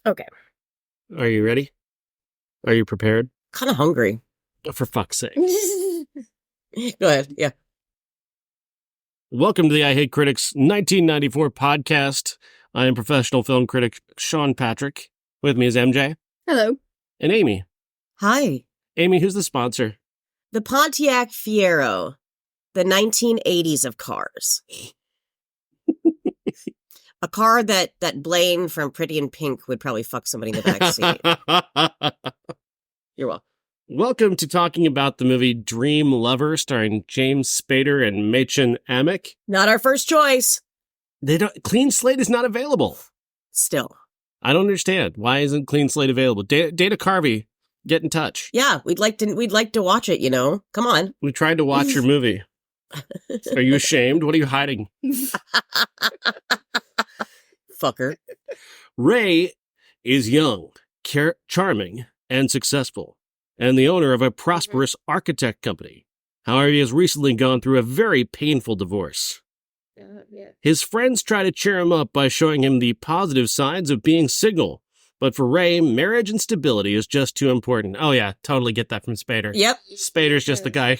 Okay. Are you ready? Are you prepared? Kind of hungry. Oh, for fuck's sake. Go ahead. Yeah. Welcome to the I Hate Critics 1994 podcast. I am professional film critic Sean Patrick. With me is MJ. Hello. And Amy. Hi. Amy, who's the sponsor? The Pontiac Fiero, the 1980s of cars. A car that Blaine from Pretty in Pink would probably fuck somebody in the backseat. You're welcome. Welcome to talking about the movie Dream Lover, starring James Spader and Madchen Amick. Not our first choice. Clean Slate is not available. Still. I don't understand. Why isn't Clean Slate available? Dana Carvey, get in touch. Yeah, we'd like to watch it, you know. Come on. We tried to watch your movie. Are you ashamed? What are you hiding? Fucker. Ray is young, charming, and successful, and the owner of a prosperous architect company. However, he has recently gone through a very painful divorce. His friends try to cheer him up by showing him the positive sides of being single. But for Ray, marriage and stability is just too important. Oh yeah, totally get that from Spader. Yep. Spader's just the guy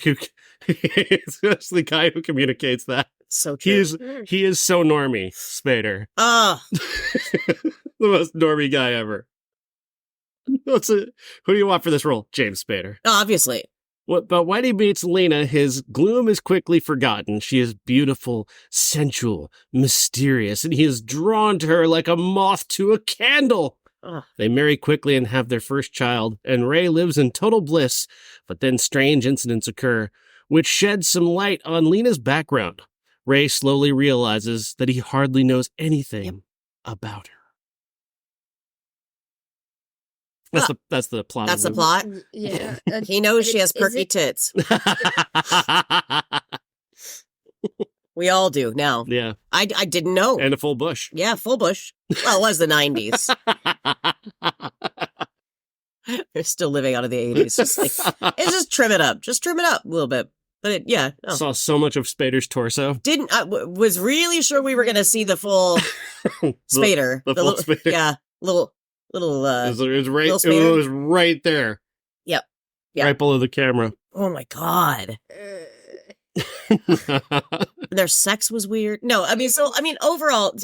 who communicates that. So true. He is so normie, Spader. The most normie guy ever. Who do you want for this role? James Spader. Obviously. But when he meets Lena, his gloom is quickly forgotten. She is beautiful, sensual, mysterious, and he is drawn to her like a moth to a candle. They marry quickly and have their first child, and Ray lives in total bliss, but then strange incidents occur, which shed some light on Lena's background. Ray slowly realizes that he hardly knows anything about her. That's the plot. That's the plot? Yeah. He knows she has perky tits. We all do now. Yeah. I didn't know. And a full bush. Yeah, full bush. Well, it was the 90s. They're still living out of the 80s. It's just trim it up. Just trim it up a little bit. But no. Saw so much of Spader's torso. Was really sure we were going to see the full Spader. The full Spader. Yeah. Little it was right there. Yep. Right below the camera. Oh my God. Their sex was weird. No, overall,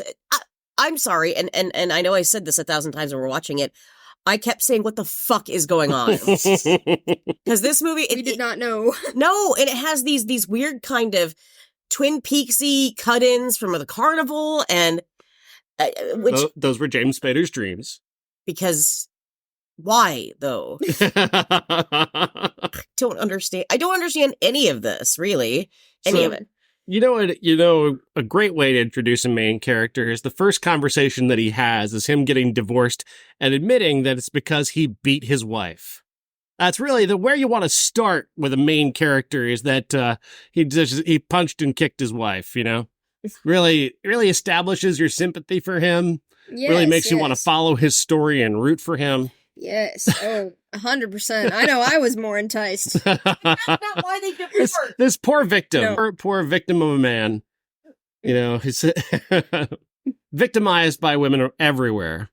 I'm sorry, and I know I said this 1,000 times when we're watching it. I kept saying, "What the fuck is going on?" Because this movie, we did not know. No, and it has these weird kind of Twin Peaksy cut-ins from the carnival, and which those were James Spader's dreams. Because why though? I don't understand any of this, really. Any of it. A great way to introduce a main character is the first conversation that he has is him getting divorced and admitting that it's because he beat his wife. That's really where you want to start with a main character is that he punched and kicked his wife, Really establishes your sympathy for him. Yes, really makes you want to follow his story and root for him. Yes. Oh, 100%. I know I was more enticed. That's not why they divorced. This poor victim. No. Poor victim of a man. He's victimized by women everywhere.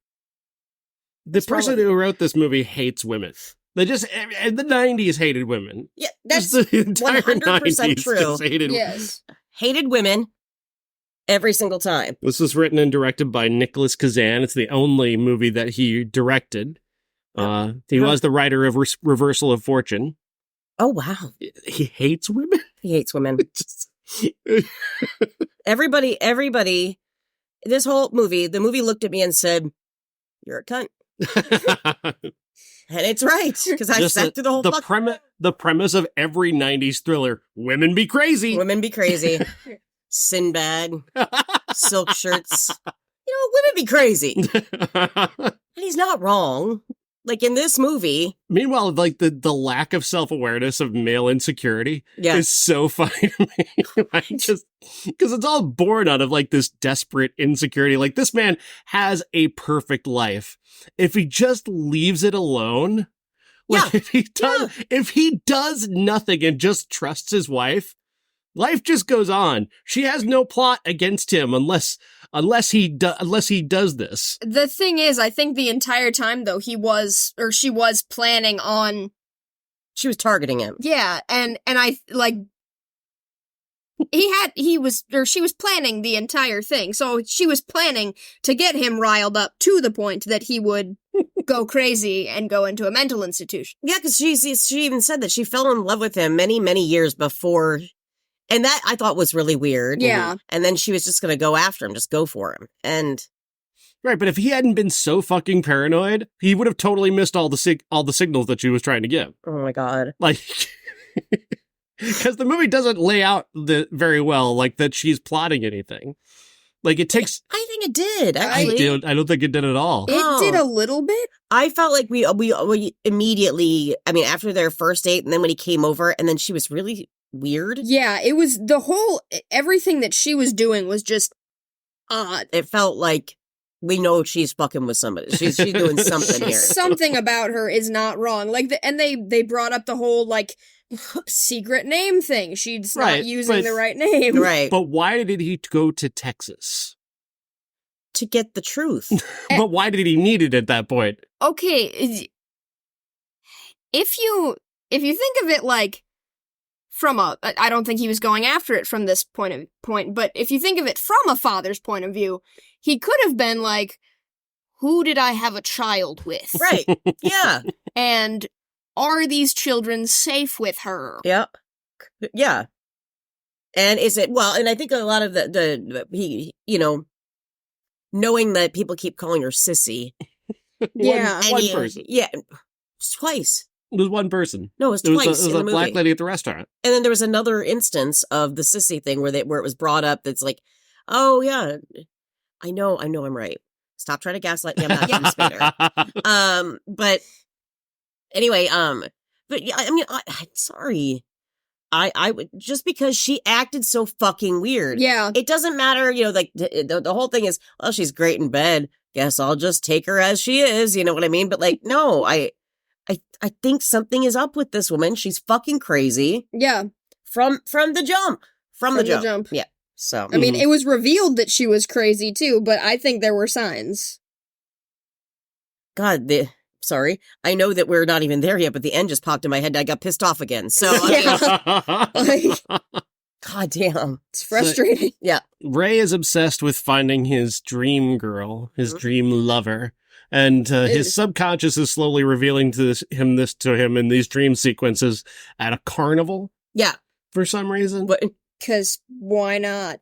The person who wrote this movie hates women. They just, in the 90s, hated women. Yeah, that's the entire 100% 90s true. just hated Yes. Hated women every single time. This was written and directed by Nicholas Kazan. It's the only movie that he directed. He was the writer of Reversal of Fortune. Oh, wow. He hates women? He hates women. Everybody, this whole movie, the movie looked at me and said, "You're a cunt." And it's right, because I sat through the whole the premise of every 90s thriller, women be crazy. Women be crazy. Sinbad, silk shirts. Women be crazy. And he's not wrong. Like in this movie. Meanwhile, like the lack of self-awareness of male insecurity is so funny to me. Because it's all born out of like this desperate insecurity. Like this man has a perfect life. If he just leaves it alone, if he does nothing and just trusts his wife, Life just goes on. She has no plot against him unless he does this. The thing is, I think the entire time though she was planning on. She was targeting him. Yeah, and I like. She was planning the entire thing, so she was planning to get him riled up to the point that he would go crazy and go into a mental institution. Yeah, because she even said that she fell in love with him many, many years before, and that I thought was really weird. Yeah. And then she was just going to go after him, just go for him. And right, but if he hadn't been so fucking paranoid, he would have totally missed all the signals that she was trying to give. oh my God. Like, because the movie doesn't lay out very well, like that she's plotting anything. Like it takes. I think it did, actually. I don't think it did at all. It did a little bit. I felt like we immediately, I mean, after their first date, and then when he came over, and then she was really weird. Yeah, it was everything that she was doing was just odd. It felt like we know she's fucking with somebody. She's doing something here. Something about her is not wrong. Like they brought up the whole like secret name thing. She's not using the right name. Right. But why did he go to Texas? To get the truth. But why did he need it at that point? Okay, if you think of it like from I don't think he was going after it from this point, but if you think of it from a father's point of view, he could have been like, who did I have a child with? Right. Yeah. And are these children safe with her? Yep. Yeah. And is it, well, and I think a lot of he, knowing that people keep calling her sissy. Yeah. One person. Yeah. Twice. It was one person. No, it was twice. It was in a the black movie. lady at the restaurant. And then there was another instance of the sissy thing where it was brought up that's like, oh yeah, I know I'm right. Stop trying to gaslight me. I'm not James Spader. But anyway, but yeah, I mean, I'm sorry. I would, just because she acted so fucking weird. Yeah. It doesn't matter, like the whole thing is, well, she's great in bed. Guess I'll just take her as she is. You know what I mean? But like, no, I think something is up with this woman. She's fucking crazy. Yeah. From the jump. From the jump. Yeah. So I mean, it was revealed that she was crazy too, but I think there were signs. God, sorry. I know that we're not even there yet, but the end just popped in my head and I got pissed off again. So God damn. It's frustrating. So, yeah. Ray is obsessed with finding his dream girl, his dream lover. And his subconscious is slowly revealing to him in these dream sequences at a carnival. Yeah. For some reason. Because why not?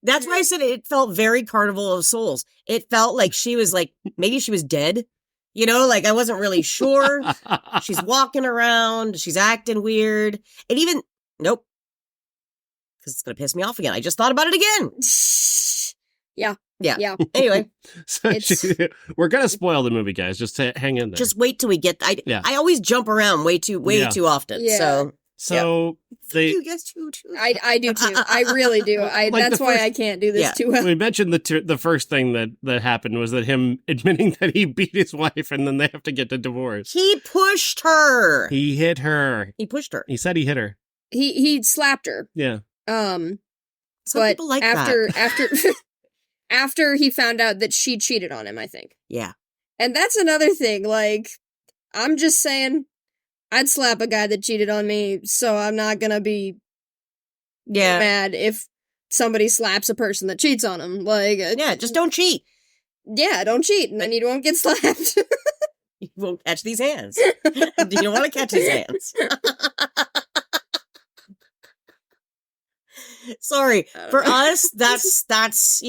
That's why I said it felt very Carnival of Souls. It felt like she was like, maybe she was dead. Like I wasn't really sure. She's walking around. She's acting weird. And even, nope. Because it's going to piss me off again. I just thought about it again. Yeah. Anyway. So we're going to spoil the movie, guys. Just hang in there. Just wait till we get, I always jump around way too often. Yeah. So they. You guys too. I do too. I really do. That's why I can't do this too well. We mentioned the first thing that happened was that him admitting that he beat his wife and then they have to get a divorce. He pushed her. He hit her. He pushed her. He said he hit her. He slapped her. Yeah. Some but people like after he found out that she cheated on him, I think. Yeah. And that's another thing. Like, I'm just saying, I'd slap a guy that cheated on me, so I'm not gonna be mad if somebody slaps a person that cheats on him. Like, just don't cheat. Yeah, don't cheat, and then you won't get slapped. You won't catch these hands. You don't want to catch these hands. Sorry. For us, that's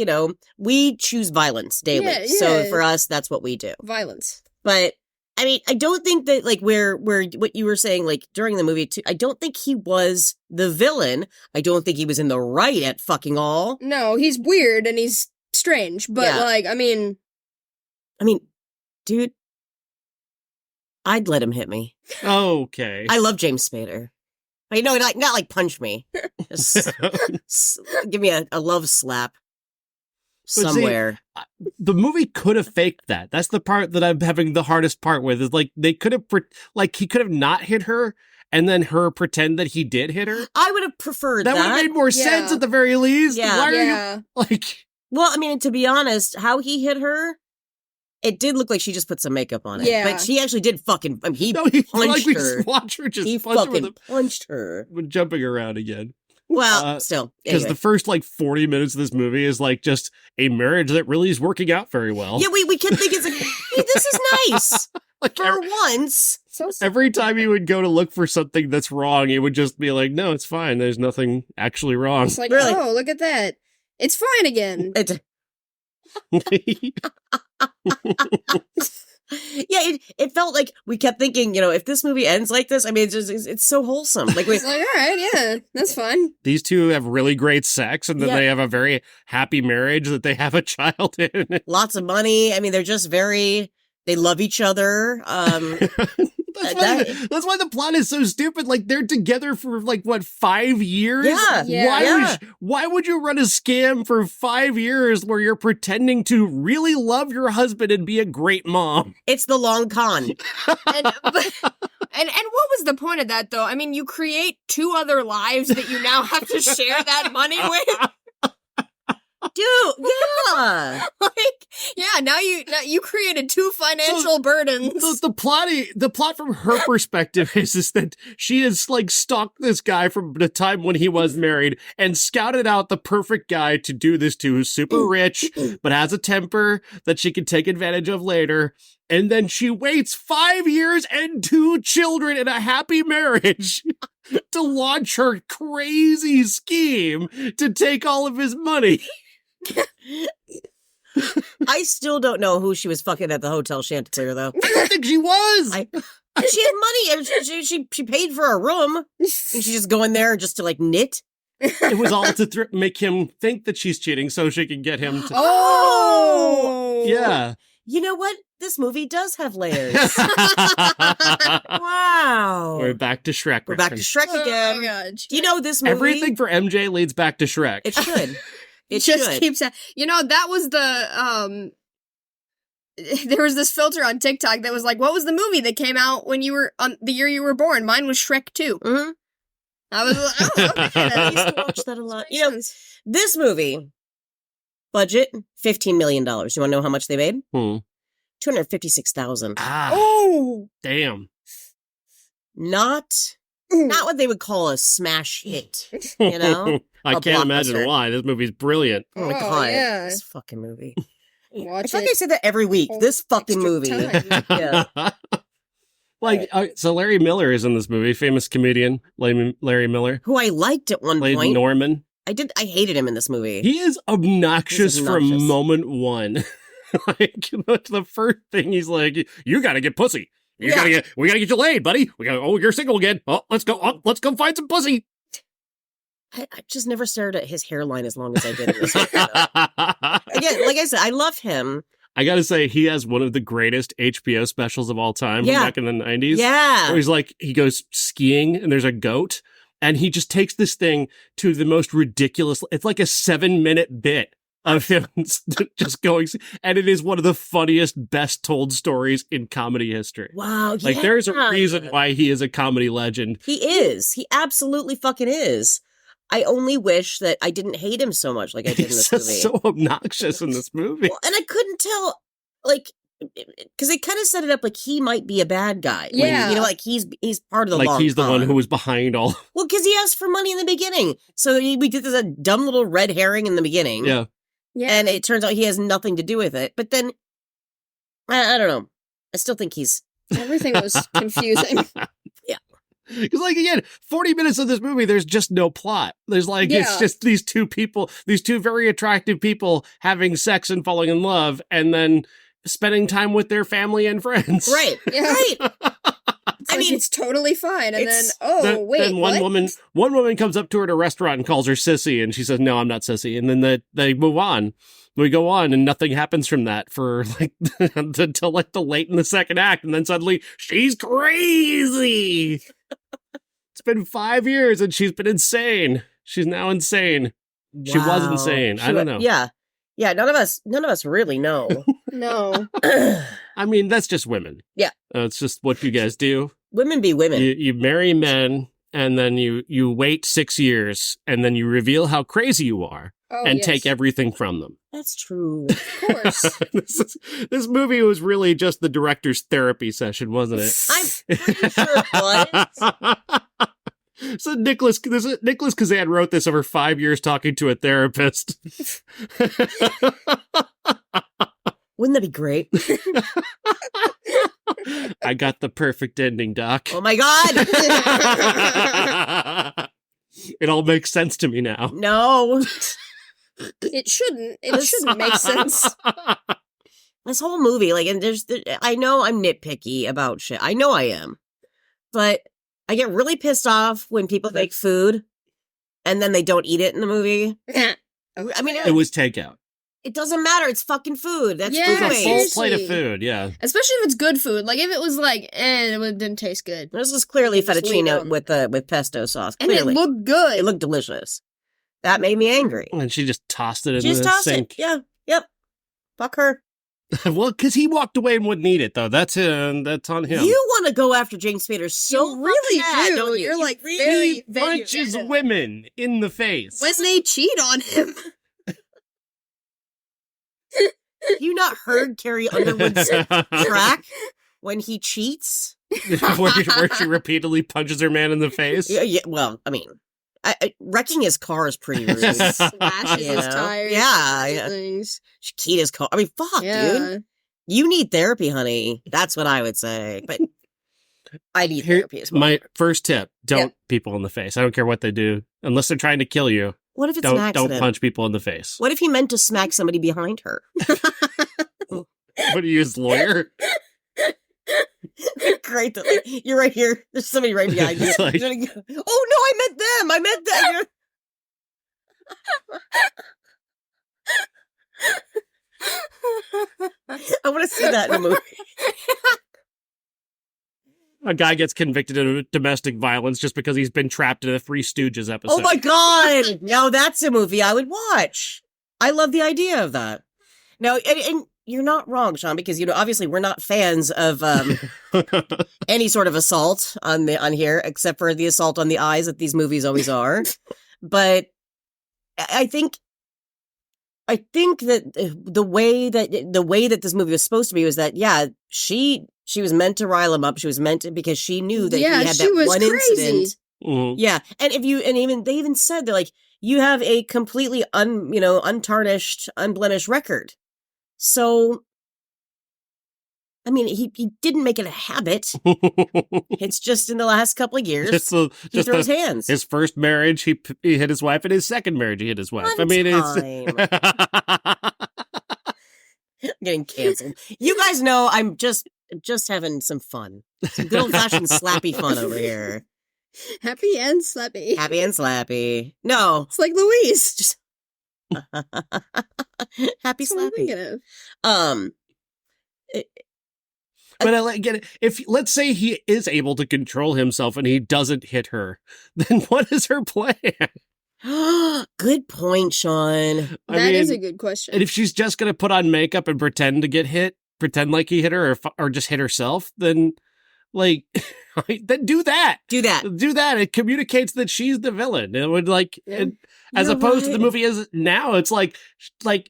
we choose violence daily. Yeah. So for us, that's what we do. Violence. But I mean, I don't think that like where what you were saying like during the movie too, I don't think he was the villain. I don't think he was in the right at fucking all. No, he's weird and he's strange, but like, I mean, dude, I'd let him hit me. Okay. I love James Spader. I know, not like punch me. Just give me a love slap somewhere. See, the movie could have faked that. That's the part that I'm having the hardest part with. Is like they could have, like he could have not hit her, and then her pretend that he did hit her. I would have preferred that. That would have made more sense at the very least. Yeah. Why are you like? Well, I mean, to be honest, how he hit her, it did look like she just put some makeup on it. Yeah. But she actually did fucking. I mean, he punched like we her. just watch her just He punch her fucking punched her. with jumping around again. Well, still, because anyway. the first like 40 minutes of this movie is like just a marriage that really is working out very well. Yeah, we kept thinking, it's like, hey, this is nice Like for once. So every time he would go to look for something that's wrong, he would just be like, "No, it's fine. There's nothing actually wrong." it's like, Really? oh, look at that. It's fine again. Yeah, it felt like we kept thinking, if this movie ends like this, I mean, it's so wholesome. Like, It's like, all right, yeah, that's fine. These two have really great sex, and then they have a very happy marriage that they have a child in. Lots of money. I mean, they're just they love each other. That's why the plot is so stupid. Like, they're together for, 5 years? Yeah. Why would you run a scam for 5 years where you're pretending to really love your husband and be a great mom? It's the long con. And what was the point of that, though? I mean, you create 2 other lives that you now have to share that money with. Dude, yeah. Now you created 2 financial burdens. The plot from her perspective is that she has stalked this guy from the time when he was married and scouted out the perfect guy to do this to, who's super rich but has a temper that she can take advantage of later. And then she waits 5 years and 2 children in a happy marriage to launch her crazy scheme to take all of his money. I still don't know who she was fucking at the Hotel Chanticleer, though. I don't think she was. She had money. She paid for a room. And she just go in there just to knit. It was all to make him think that she's cheating so she can get him to... Oh! Yeah. You know what? This movie does have layers. Wow. We're back to Shrek. We're back to Shrek again. Oh my God. This movie... Everything for MJ leads back to Shrek. It should. It just should. keeps... that was the... There was this filter on TikTok that was like, what was the movie that came out when you were... on the year you were born? Mine was Shrek 2. Mm-hmm. I was like, oh, okay. I used to watch that a lot. This movie, budget, $15 million. You want to know how much they made? $256,000. Ah. Oh! Damn. Not what they would call a smash hit, I can't imagine why. This movie's brilliant. Oh my God. Yeah. This fucking movie. Watch I feel like I say that every week. This fucking movie. Yeah. So Larry Miller is in this movie, famous comedian, Larry Miller. Who I liked at one played point. Norman. I hated him in this movie. He is obnoxious from moment one. The first thing he's like, you gotta get pussy. We gotta get you laid, buddy. You're single again. Oh, let's go find some pussy. I just never stared at his hairline as long as I did in this movie. Again, like I said, I love him. I gotta say, he has one of the greatest HBO specials of all time from back in the 90s. Yeah. Where he goes skiing and there's a goat and he just takes this thing to the most ridiculous, it's like a 7-minute bit of him just going, and it is one of the funniest, best told stories in comedy history. Wow. Yeah. There's a reason why he is a comedy legend. He is. He absolutely fucking is. I only wish that I didn't hate him so much like I did in this movie. He's so obnoxious in this movie. Well, and I couldn't tell, because they kind of set it up like he might be a bad guy. Yeah. He's part of the long he's the one con. who was behind all. Well, because he asked for money in the beginning. So we did this dumb little red herring in the beginning. Yeah. Yeah. And it turns out he has nothing to do with it. But then, I don't know. I still think everything was confusing. Yeah. Because, again, 40 minutes of this movie, there's just no plot. There's, it's just these two people, these two very attractive people having sex and falling in love, and then spending time with their family and friends. Right. Yeah. Right. It's totally fine. And then, wait, then one woman comes up to her at a restaurant and calls her sissy, and she says, no, I'm not sissy. And then they move on. We go on, and nothing happens from that for, until, the late in the second act, and then suddenly, she's crazy! It's been 5 years, and she's been insane. She's now insane. Wow. She was insane. I don't know. Yeah. Yeah, none of us really know. No. I mean, that's just women. Yeah. It's just what you guys do. Women be women. You marry men, and then you wait 6 years, and then you reveal how crazy you are, and take everything from them. That's true. Of course. This movie was really just the director's therapy session, wasn't it? I'm pretty sure it was. So Nicholas Kazan wrote this over 5 years talking to a therapist. Wouldn't that be great? I got the perfect ending, Doc. Oh my God. It all makes sense to me now. No. It shouldn't. It shouldn't make sense. This whole movie, like, and I know I'm nitpicky about shit. I know I am. But I get really pissed off when people make food and then they don't eat it in the movie. I mean, it was takeout. It doesn't matter. It's fucking food. That's Yeah, food It's a full waste. plate of food, yeah. Especially if it's good food. Like, if it was like, it didn't taste good. This is clearly Just leave fettuccine them. with pesto sauce. And Clearly. it looked good. It looked delicious. That made me angry. And she just tossed it in Just the toss sink. it. Yeah. Yep. Fuck her. Well, because he walked away and wouldn't eat it, though. That's on him. You want to go after James Spader so You really bad, do. don't you? You're like He very punches vengeance. women in the face. When they cheat on him. Have you not heard Carrie Underwood's track when he cheats? where she repeatedly punches her man in the face. Yeah. Well, I mean, wrecking his car is pretty rude. Slashes You his know? tires. Yeah. Things. She keyed his car. I mean, fuck, dude. You need therapy, honey. That's what I would say. But I need therapy as well. My first tip: don't people in the face. I don't care what they do, unless they're trying to kill you. What if it's an accident? Don't punch people in the face. What if he meant to smack somebody behind her? What are you, his lawyer? Great. That, you're right here. There's somebody right behind you. It's like- Oh, no, I meant them. I meant them. I want to see that in a movie. A guy gets convicted of domestic violence just because he's been trapped in a Three Stooges episode. Oh my God. Now that's a movie I would watch. I love the idea of that. Now, and you're not wrong, Sean, because, obviously we're not fans of any sort of assault on here, except for the assault on the eyes that these movies always are. But I think that the way that this movie was supposed to be was that, she was meant to rile him up. She was meant to, because she knew that he had that one incident. Mm-hmm. Yeah. And they even said that, like, you have a completely untarnished, unblemished record. So, I mean, he didn't make it a habit. It's just in the last couple of years, he throws hands. His first marriage, he hit his wife, and his second marriage, he hit his wife. I'm getting canceled. You guys know I'm just having some fun. Some good old-fashioned slappy fun over here. Happy and slappy. Happy and slappy. No. It's like Louise. Just happy That's what I'm slappy. thinking of. But I get it. If, let's say he is able to control himself and he doesn't hit her, then what is her plan? Good point, Sean. That is a good question. And if she's just going to put on makeup and pretend to get hit, pretend like he hit her, or just hit herself, then, like, then do that. Do that. It communicates that she's the villain. It would, like, as opposed to the movie is now, it's like,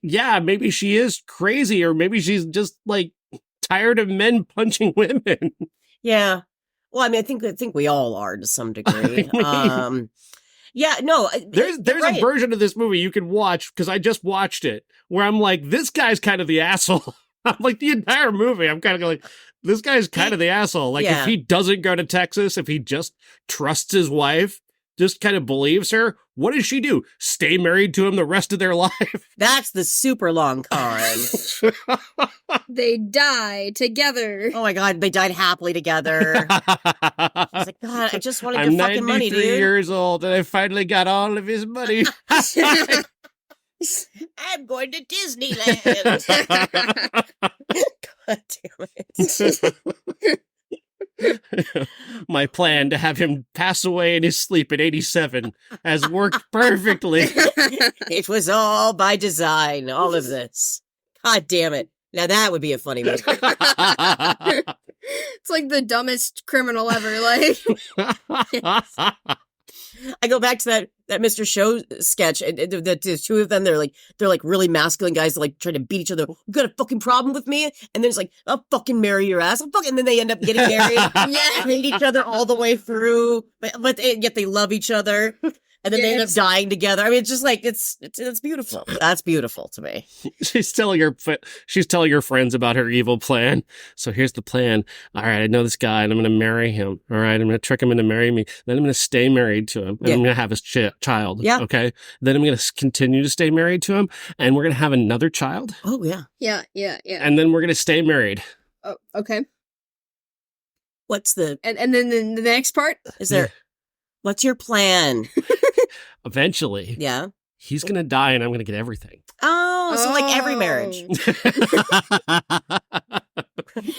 yeah, maybe she is crazy, or maybe she's just, like, tired of men punching women. Yeah. Well, I mean, I think we all are to some degree. Yeah, no. There's right. a version of this movie you can watch, because I just watched it, where I'm like, this guy's kind of the asshole. I'm like, the entire movie, I'm kind of like, this guy's kind of the asshole. Like, if he doesn't go to Texas, if he just trusts his wife, just kind of believes her, what does she do? Stay married to him the rest of their life? That's the super long con. They die together. Oh my God, they died happily together. I was like, God, I just wanted your fucking money, dude. I'm 93 years old, and I finally got all of his money. I'm going to Disneyland. God damn it. My plan to have him pass away in his sleep at 87 has worked perfectly. It was all by design, all of this. God damn it. Now that would be a funny movie. It's like the dumbest criminal ever. Like, I go back to that Mr. Show sketch. And the two of them, they're like really masculine guys, like trying to beat each other. You got a fucking problem with me? And then it's like, I'll fucking marry your ass. And then they end up getting married. yeah. Hate each other all the way through, but yet they love each other. And then they end up dying together. I mean, it's just like it's beautiful. That's beautiful to me. She's telling her friends about her evil plan. So here's the plan. All right, I know this guy, and I'm going to marry him. All right, I'm going to trick him into marrying me. Then I'm going to stay married to him, and I'm going to have his child. Yeah. Okay. Then I'm going to continue to stay married to him, and we're going to have another child. Oh yeah. Yeah. And then we're going to stay married. Oh, okay. What's the and then the next part is there? What's your plan? Eventually, Yeah. he's going to die, and I'm going to get everything. Oh, so like every marriage.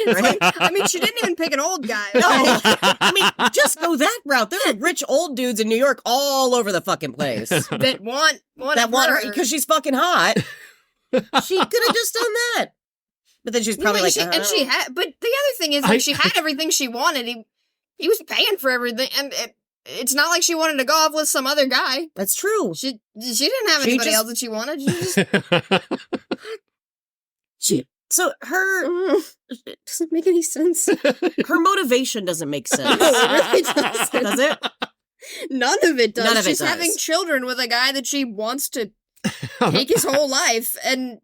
Right? I mean, she didn't even pick an old guy. No, I mean, just go that route. There are rich old dudes in New York all over the fucking place that want her because she's fucking hot. She could have just done that, but then she's probably But the other thing is, like, she had everything she wanted. He was paying for everything, and it's not like she wanted to go off with some other guy. That's true. She didn't have anybody else that she wanted. So her doesn't make any sense. Her motivation doesn't make sense. No, it really doesn't. Does it? None of it does. None of it She's does. having children with a guy that she wants to take his whole life and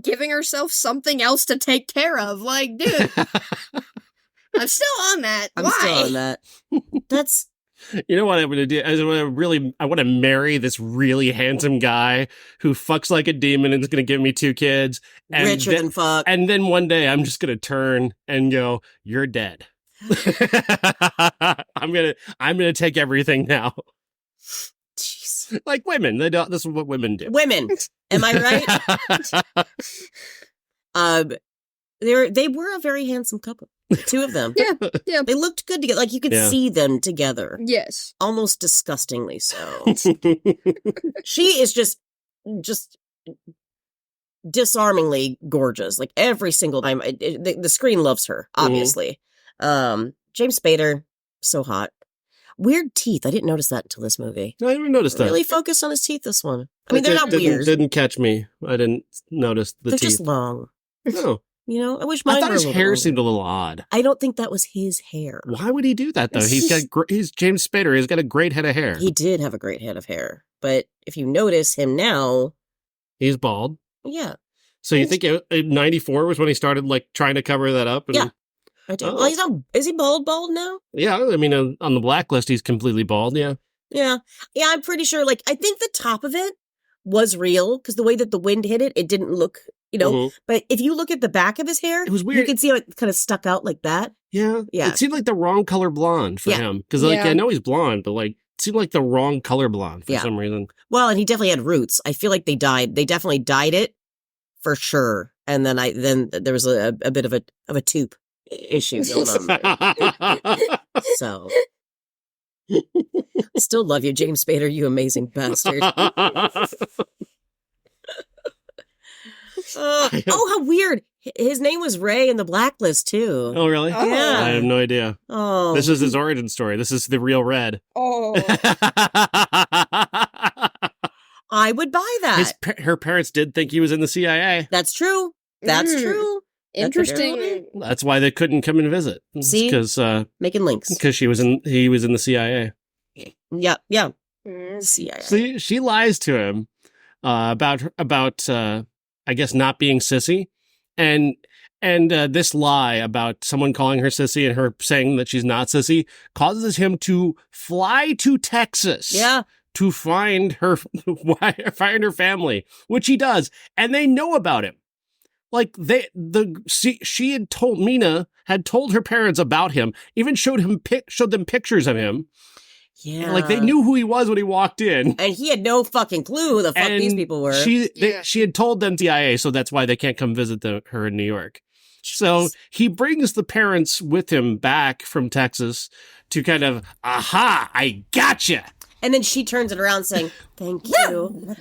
giving herself something else to take care of. Like, dude, I'm still on that. I'm Why? still on that. That's. You know what I'm going to do? I want to marry this really handsome guy who fucks like a demon and is going to give me 2 kids. And Richer than fuck. And then one day I'm just going to turn and go, "You're dead." I'm going to take everything now. Jeez. Like women, this is what women do. Women. Am I right? They were a very handsome couple. The 2 of them. Yeah. They looked good together. Like you could see them together. Yes. Almost disgustingly so. She is just disarmingly gorgeous. Like every single time. The screen loves her, obviously. James Spader, so hot. Weird teeth. I didn't notice that until this movie. No, I didn't notice that. Really focused on his teeth, this one. I mean, they're not weird. Didn't catch me. I didn't notice the They're teeth. just long. No. You know, I wish mine I thought were his a little hair longer. seemed a little odd. I don't think that was his hair. Why would he do that, though? He's James Spader. He's got a great head of hair. He did have a great head of hair. But if you notice him now... He's bald. Yeah. So you think 94 was when he started, like, trying to cover that up? Yeah. I do. Oh. Well, he's not... Is he bald now? Yeah, I mean, on the blacklist, he's completely bald, yeah. Yeah. Yeah, I'm pretty sure, like, I think the top of it was real, because the way that the wind hit it, it didn't look... You know, but if you look at the back of his hair, it was weird. You can see how it kind of stuck out like that. Yeah. It seemed like the wrong color blonde for him. Because, like, I know he's blonde, but, like, it seemed like the wrong color blonde for some reason. Well, and he definitely had roots. I feel like they definitely dyed it for sure. And then there was a bit of a tube issue going on there. So. Still love you, James Spader, you amazing bastard. Oh, how weird. His name was Ray in the Blacklist, too. Oh, really? Oh. Yeah. I have no idea. Oh. This is his origin story. This is the real Red. Oh. I would buy that. Her parents did think he was in the CIA. That's true. That's true. Interesting. That's why they couldn't come and visit. See? Because making links. Because he was in the CIA. Yeah. CIA. See, she lies to him about I guess not being sissy, and this lie about someone calling her sissy and her saying that she's not sissy causes him to fly to Texas. Yeah. To find her family, which he does, and they know about him. Like she had told Mina had told her parents about him, even showed them pictures of him. Yeah, like they knew who he was when he walked in, and he had no fucking clue who the fuck these people were. She had told them CIA, so that's why they can't come visit her in New York. So he brings the parents with him back from Texas to kind of, aha, I gotcha. And then she turns it around saying, "Thank you.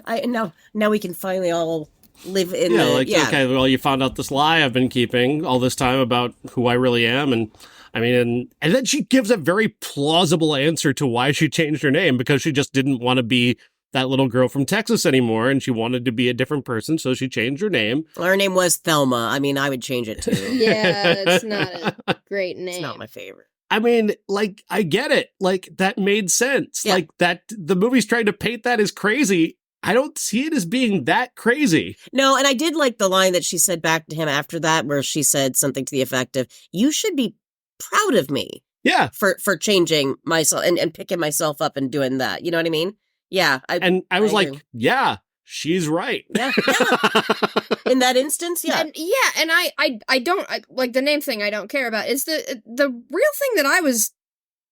Now we can finally all live in Yeah, the like, okay, well, you found out this lie I've been keeping all this time about who I really am. And I mean, and then she gives a very plausible answer to why she changed her name, because she just didn't want to be that little girl from Texas anymore, and she wanted to be a different person, so she changed her name. Well, her name was Thelma. I mean, I would change it too. Yeah, it's not a great name. It's not my favorite. I mean, like, I get it. Like, that made sense. Yeah. Like, that the movie's trying to paint that as crazy. I don't see it as being that crazy. No, and I did like the line that she said back to him after that, where she said something to the effect of, "You should be proud of me." Yeah. For changing myself and picking myself up and doing that. You know what I mean? Yeah. I was like, agree. yeah, she's right. Yeah. In that instance, yeah. And I don't like the name thing. I don't care about. It's the real thing that I was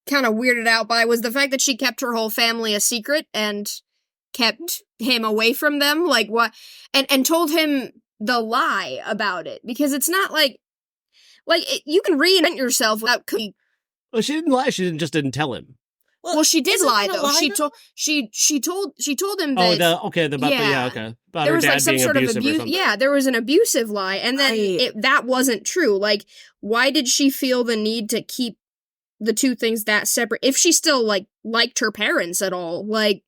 kind of weirded out by was the fact that she kept her whole family a secret and kept him away from them. Like what? And told him the lie about it, because it's not like you can reinvent yourself without. Well, she didn't lie. She didn't tell him. Well, she did isn't lie it a though. lie, She told him that. Okay. About there her was dad like some being sort of abusive or abuse. something. Yeah, there was an abusive lie, and then that wasn't true. Like, why did she feel the need to keep the two things that separate? If she still liked her parents at all, like,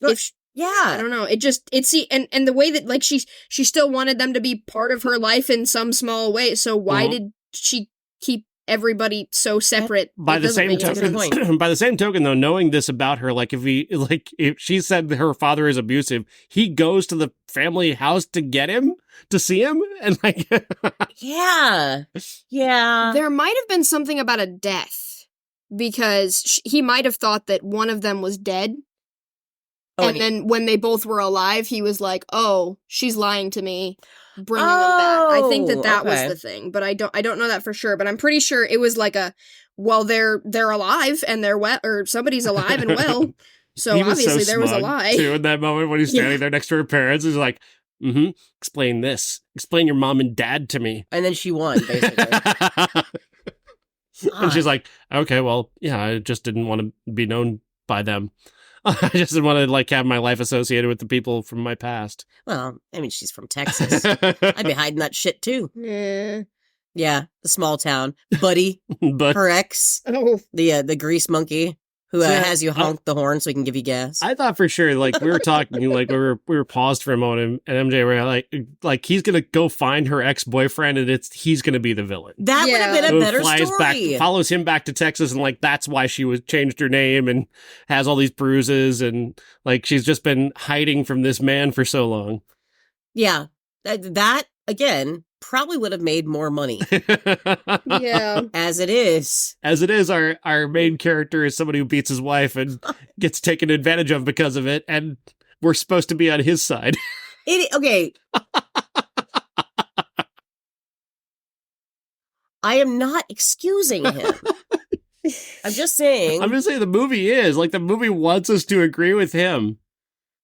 I don't know. And the way that she still wanted them to be part of her life in some small way. So why did she keep everybody so separate? By the same token, though, knowing this about her, if she said her father is abusive, he goes to the family house to get him, to see him, and yeah. There might have been something about a death, because he might have thought that one of them was dead. And then when they both were alive, he was like, "Oh, she's lying to me, bringing them back." I think that was the thing, but I don't know that for sure. But I'm pretty sure it was like they're alive and they're well, or somebody's alive and well. So obviously there was a lie. Too, in that moment when he's standing there next to her parents, he's like, explain this. Explain your mom and dad to me. And then she won, basically. And she's like, okay, well, yeah, I just didn't want to be known by them. I just didn't want to have my life associated with the people from my past. Well, I mean, she's from Texas. I'd be hiding that shit too. Yeah, the small town. Buddy, but her ex, the grease monkey who has you honk the horn so he can give you gas. I thought for sure, we were talking, we were paused for a moment, and MJ were like he's gonna go find her ex-boyfriend, and he's gonna be the villain. That would have been a better story. Follows him back to Texas, and that's why she was changed her name and has all these bruises, and she's just been hiding from this man for so long. Yeah, that again probably would have made more money. Yeah. As it is, our main character is somebody who beats his wife and gets taken advantage of because of it, and we're supposed to be on his side. Okay. I am not excusing him. I'm just saying the movie is the movie wants us to agree with him.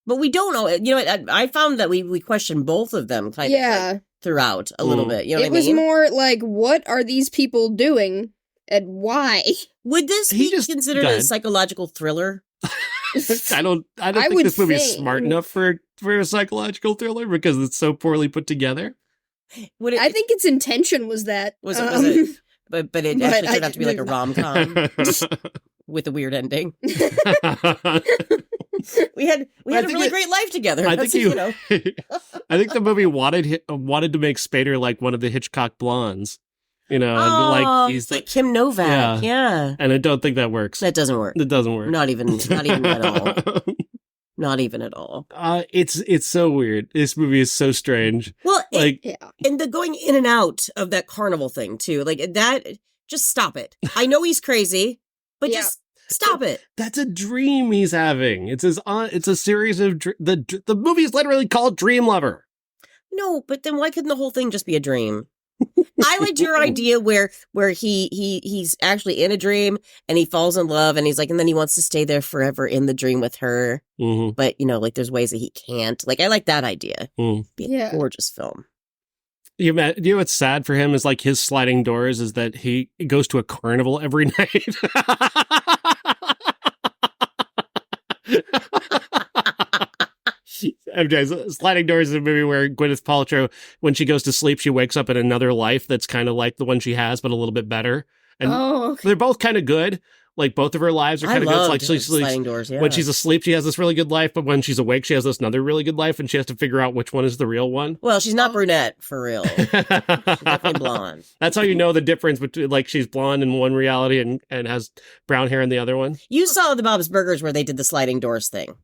But we don't know. You know what? I found that we questioned both of them kind of throughout a little bit. You know what I mean? It was more like, what are these people doing and why? Would this be considered a psychological thriller? I don't think this movie is smart enough for a psychological thriller because it's so poorly put together. I think its intention was that. Was it? But it actually turned out to be like a rom-com with a weird ending. We had a really great life together. I think I think the movie wanted to make Spader like one of the Hitchcock blondes. He's like Kim Novak. Yeah. And I don't think that works. That doesn't work. It doesn't work. Not even at all. Not even at all. It's so weird. This movie is so strange. Well, and the going in and out of that carnival thing too, that. Just stop it. I know he's crazy, but just stop it. That's a dream he's having. It's a series of the movie is literally called Dream Lover. No, but then why couldn't the whole thing just be a dream? I liked your idea where he's actually in a dream and he falls in love and he's and then he wants to stay there forever in the dream with her. Mm-hmm. But there's ways that he can't. I like that idea. Be a gorgeous film. You know what's sad for him is his sliding doors is that he goes to a carnival every night. MJ, Sliding Doors is a movie where Gwyneth Paltrow, when she goes to sleep, she wakes up in another life that's kind of like the one she has, but a little bit better. And okay. they're both kind of good. Like, both of her lives are kind of good. It's like Sliding Doors, yeah. when she's asleep, she has this really good life, but when she's awake, she has this another really good life, and she has to figure out which one is the real one. Well, she's not brunette, for real. She's definitely blonde. That's how you know the difference between, like, she's blonde in one reality and has brown hair in the other one. You saw the Bob's Burgers where they did the Sliding Doors thing.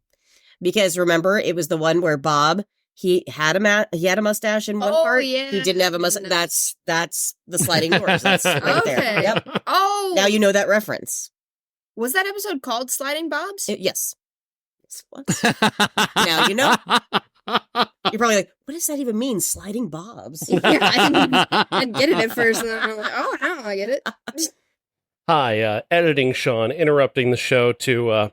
Because remember, it was the one where Bob, he had a mustache in one part. Yeah. He didn't have a mustache. That's the Sliding Doors. That's right Okay. there. Yep. Oh. Now you know that reference. Was that episode called Sliding Bobs? Yes. What? Now you know. You're probably like, what does that even mean? Sliding Bobs? Yeah, I didn't get it at first. And then I'm like, oh, now I get it. Hi, editing Sean, interrupting the show to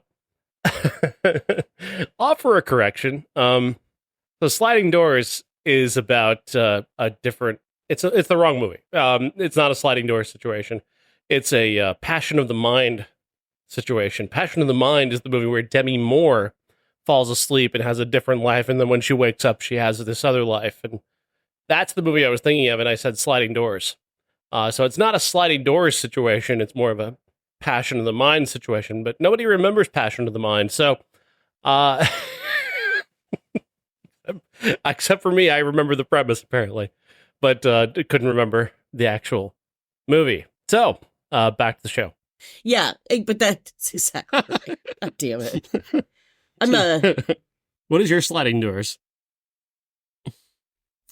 offer a correction. So Sliding Doors is about a different. It's the wrong movie. It's not a Sliding Doors situation. It's a Passion of the Mind situation. Passion of the Mind is the movie where Demi Moore falls asleep and has a different life, and then when she wakes up, she has this other life, and that's the movie I was thinking of, and I said Sliding Doors. So it's not a Sliding Doors situation, it's more of a Passion of the Mind situation, but nobody remembers Passion of the Mind, so except for me, I remember the premise, apparently, but couldn't remember the actual movie. So, back to the show. Yeah, but that's exactly right. God damn it. What is your Sliding Doors?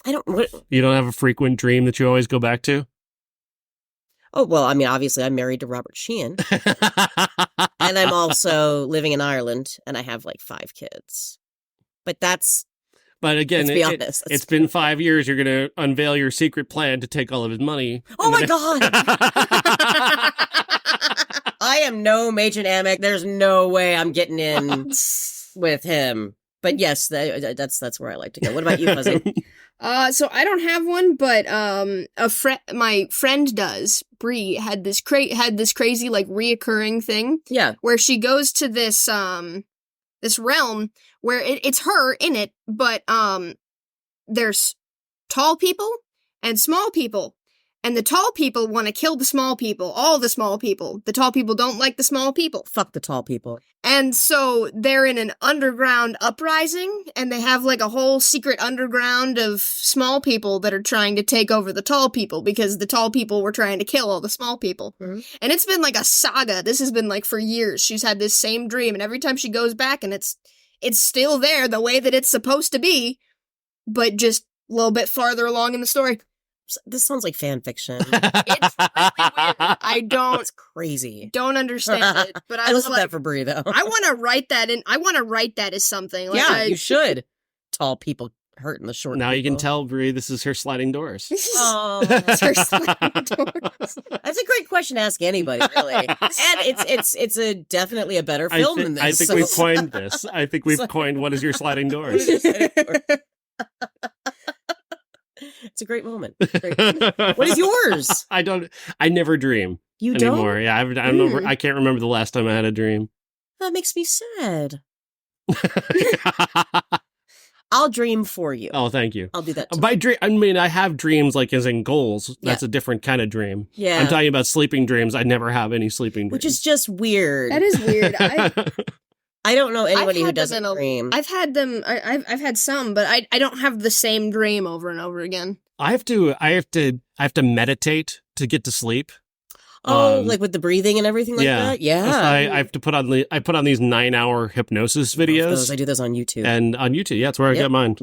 You don't have a frequent dream that you always go back to? Oh, well, I mean, obviously, I'm married to Robert Sheehan. And I'm also living in Ireland, and I have like 5 kids. But again, let's be honest. It's been 5 years. You're going to unveil your secret plan to take all of his money. Oh, my God. I am no Madchen Amick. There's no way I'm getting in with him. But yes, that's where I like to go. What about you, Fuzzy? So I don't have one, but my friend does. Bree had this crazy like reoccurring thing. Yeah, where she goes to this this realm where it's her in it, but there's tall people and small people. And the tall people want to kill the small people, all the small people. The tall people don't like the small people. Fuck the tall people. And so they're in an underground uprising, and they have like a whole secret underground of small people that are trying to take over the tall people because the tall people were trying to kill all the small people. Mm-hmm. And it's been like a saga. This has been like for years. She's had this same dream, and every time she goes back, and it's still there the way that it's supposed to be, but just a little bit farther along in the story. This sounds like fan fiction. It's really weird. It's crazy. Don't understand it. But I love that for Brie, though. I want to write that in. I want to write that as something. Like, yeah, you should. Tall people hurting the short. Now people. You can tell Brie this is her Sliding Doors. Oh, it's her Sliding Doors. That's a great question to ask anybody, really. And it's definitely a better film than this. I think we've coined this. I think we've coined what is your Sliding Doors. It's a great moment. What is yours? I never dream. You anymore. don't? Yeah, I don't know. I can't remember the last time I had a dream. That makes me sad. I'll dream for you. Oh, thank you. I'll do that too. By dream, I mean I have dreams like as in goals. That's a different kind of dream. Yeah. I'm talking about sleeping dreams. I never have any sleeping dreams. Which is just weird. That is weird. I don't know anybody who doesn't dream. I've had them. I've had some, but I don't have the same dream over and over again. I have to meditate to get to sleep. Oh, like with the breathing and everything like that? Yeah. I have to put on these 9-hour hypnosis videos. I do those on YouTube. And on YouTube, yeah, that's where I get mine.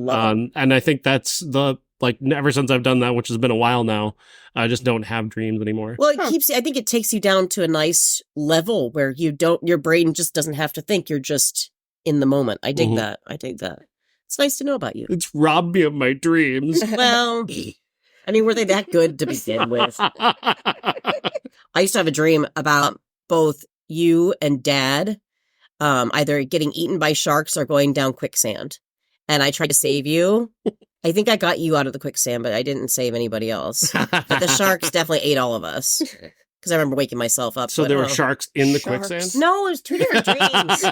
And I think that's ever since I've done that, which has been a while now, I just don't have dreams anymore. Well, I think it takes you down to a nice level where your brain just doesn't have to think. You're just in the moment. I dig that. It's nice to know about you. It's robbed me of my dreams. Well, I mean, were they that good to begin with? I used to have a dream about both you and Dad either getting eaten by sharks or going down quicksand. And I tried to save you. I think I got you out of the quicksand, but I didn't save anybody else. But the sharks definitely ate all of us. Because I remember waking myself up. So there were sharks in the quicksand? No, it was 2 different dreams.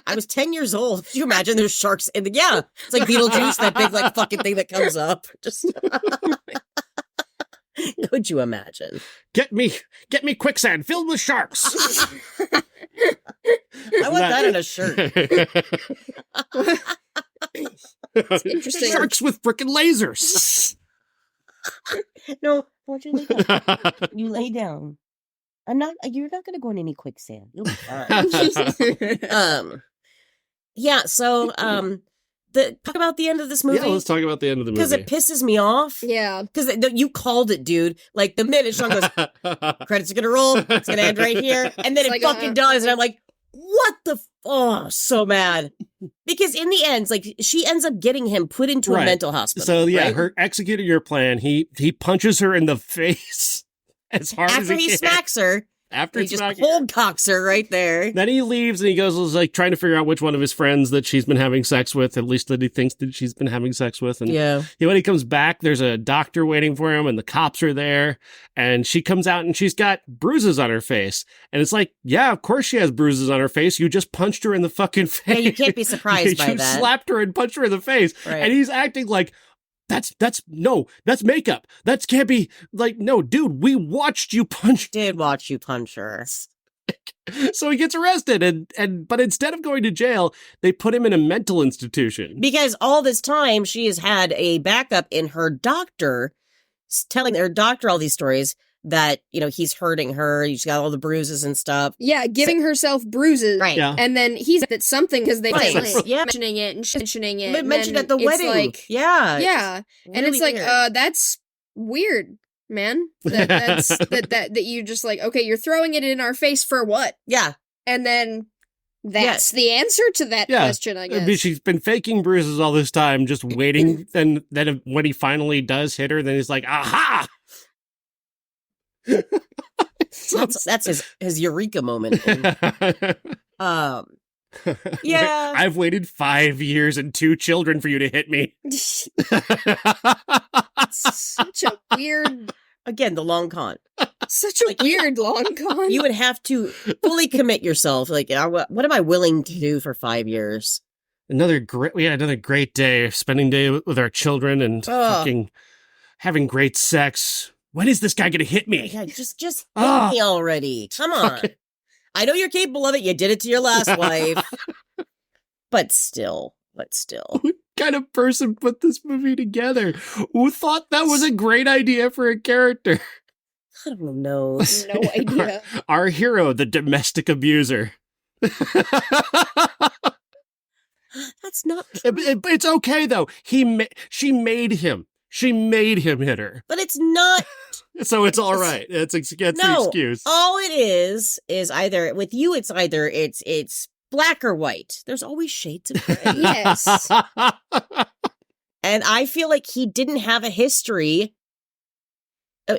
I was 10 years old. Could you imagine there's sharks in the... Yeah, it's like Beetlejuice, that big, like, fucking thing that comes up. Just... Could you imagine? Get me quicksand filled with sharks. I want that in a shirt. It's interesting. Sharks with frickin' lasers. No, why don't you lay down? You lay down. You're not gonna go in any quicksand. You'll be fine. Yeah, so, talk about the end of this movie. Yeah, let's talk about the end of the movie. Because it pisses me off. Yeah. Because you called it, dude. Like, the minute Sean goes, credits are gonna roll, it's gonna end right here, and then It's it like, fucking does, and I'm like, what the oh, so mad. Because in the end, like, she ends up getting him put into a mental hospital. So, yeah, right? her executing your plan, he punches her in the face as hard as After he can. smacks her, After he just cold cocks her right there. Then he leaves and he goes like trying to figure out which one of his friends that she's been having sex with, at least that he thinks that she's been having sex with. And when he comes back, there's a doctor waiting for him and the cops are there. And she comes out and she's got bruises on her face. And it's like, yeah, of course she has bruises on her face. You just punched her in the fucking face. Yeah, you can't be surprised by you that. slapped her and punched her in the face. Right. And he's acting like, that's makeup. That can't be like, no, dude, we watched you punch. Did watch you punch her. So he gets arrested but instead of going to jail, they put him in a mental institution. Because all this time she has had a backup in her doctor telling her doctor all these stories that, you know, he's hurting her. She's got all the bruises and stuff. Yeah, giving herself bruises. Right. Yeah. And then he's at something because they Right. like, Yeah. mentioning it and mentioning it. and Mentioned then at the it's wedding. Like, yeah. yeah. And it's Really like, weird. that's weird, man. That's that you just like, okay, you're throwing it in our face for what? Yeah. And then that's the answer to that question, I guess. I mean, she's been faking bruises all this time, just waiting. Then when he finally does hit her, then he's like, aha! That's his eureka moment. Yeah. I've waited 5 years and 2 children for you to hit me. Such a weird, Again, the long con. such a weird long con. You would have to fully commit yourself. Like, what am I willing to do for 5 years? Another great day, spending day with our children and fucking having great sex. When is this guy gonna hit me? Yeah, just hit me already. Come on. I know you're capable of it. You did it to your last wife. But still. What kind of person put this movie together? Who thought that was a great idea for a character? I don't know. No idea. Our hero, the domestic abuser. That's not It's okay though. She made him. She made him hit her. But it's not. So it's all right. It's the excuse. All it is either with you. It's either it's black or white. There's always shades of gray. Yes. And I feel like he didn't have a history.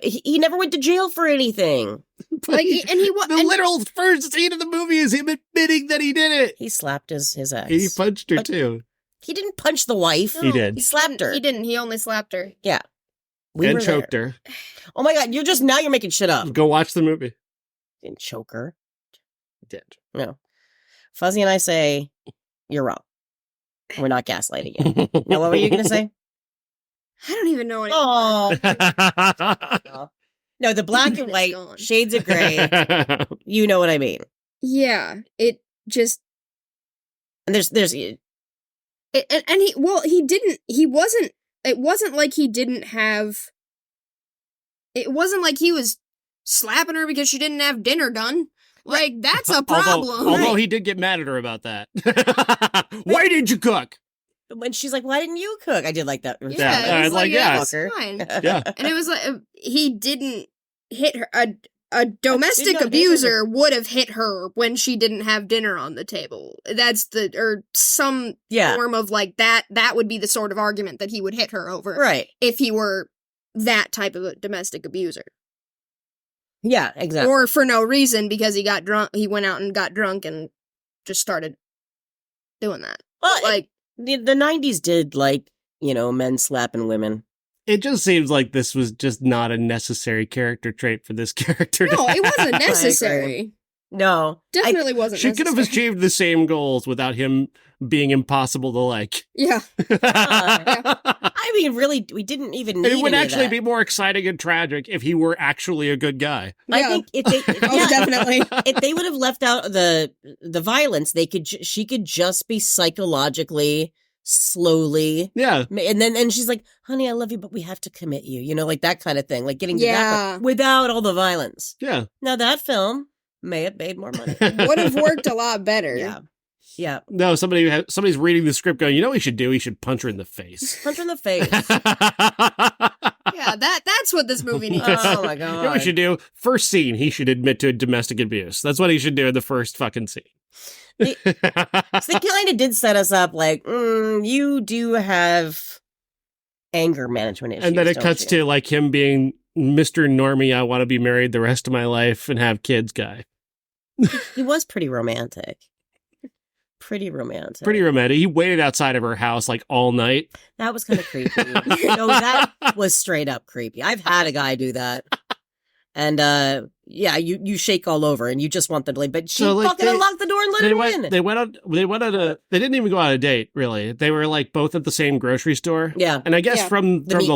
He never went to jail for anything. Like, The literal first scene of the movie is him admitting that he did it. He slapped his ex. He punched her But too. He didn't punch the wife. He did. He slapped her. He didn't. He only slapped her. Yeah. We And were choked there. her. Oh my God! You're making shit up. Go watch the movie. Didn't choke her. Did. No. Fuzzy and I say you're wrong. We're not gaslighting you. Now, what were you gonna say? I don't even know what. Oh. No, the black and It's white gone. shades of gray. You know what I mean. Yeah, it just And there's he didn't. He wasn't. It wasn't like he didn't have. It wasn't like he was slapping her because she didn't have dinner done. Like, that's a problem. Although he did get mad at her about that. Why didn't you cook? when she's like, "Why didn't you cook?" I did like that. Yeah, I it was was like, like, yeah, yeah. it's fine. Yeah. And it was like, he didn't hit her. A domestic Did not hit abuser would have hit her when she didn't have dinner on the table. That's or some Yeah. form of like that. That would be the sort of argument that he would hit her over Right. if he were that type of a domestic abuser. Yeah, exactly. Or for no reason because he got drunk. He went out and got drunk and just started doing that. Well, Like, the 90s did, like, men slapping women. It just seems like this was just not a necessary character trait for this character. no, it wasn't agree. necessary. No. Definitely wasn't She could have necessary. achieved the same goals without him being impossible to like. Yeah. I mean, really, we didn't even need It would any actually of that. be more exciting and tragic if he were actually a good guy. I Yeah. think if they, Oh, definitely. if they would have left out the violence, she could just be psychologically, slowly, Yeah. and she's like, "Honey, I love you, but we have to commit you," like that kind of thing, like getting to that Yeah. point without all the violence. Yeah. Now that film may have made more money. Would have worked a lot better. Yeah, No, somebody's reading the script going, you know what he should do? He should punch her in the face. punch her in the face. Yeah, that's what this movie needs. Oh my You know what god! he should do? First scene, he should admit to domestic abuse. That's what he should do in the first fucking scene. So they kind of did set us up like, you do have anger management issues. And then it don't cuts you? to like him being Mr. Normie, I want to be married the rest of my life and have kids guy. He was pretty romantic. Pretty romantic. Pretty romantic. He waited outside of her house like all night. That was kind of creepy. No, that was straight up creepy. I've had a guy do that. And yeah, you shake all over and you just want them to leave. But she So, like, fucking unlocked the door and let They her went. in. They went on. They didn't even go on a date. Really, they were like both at the same grocery store. Yeah. And I guess Yeah. from The meet the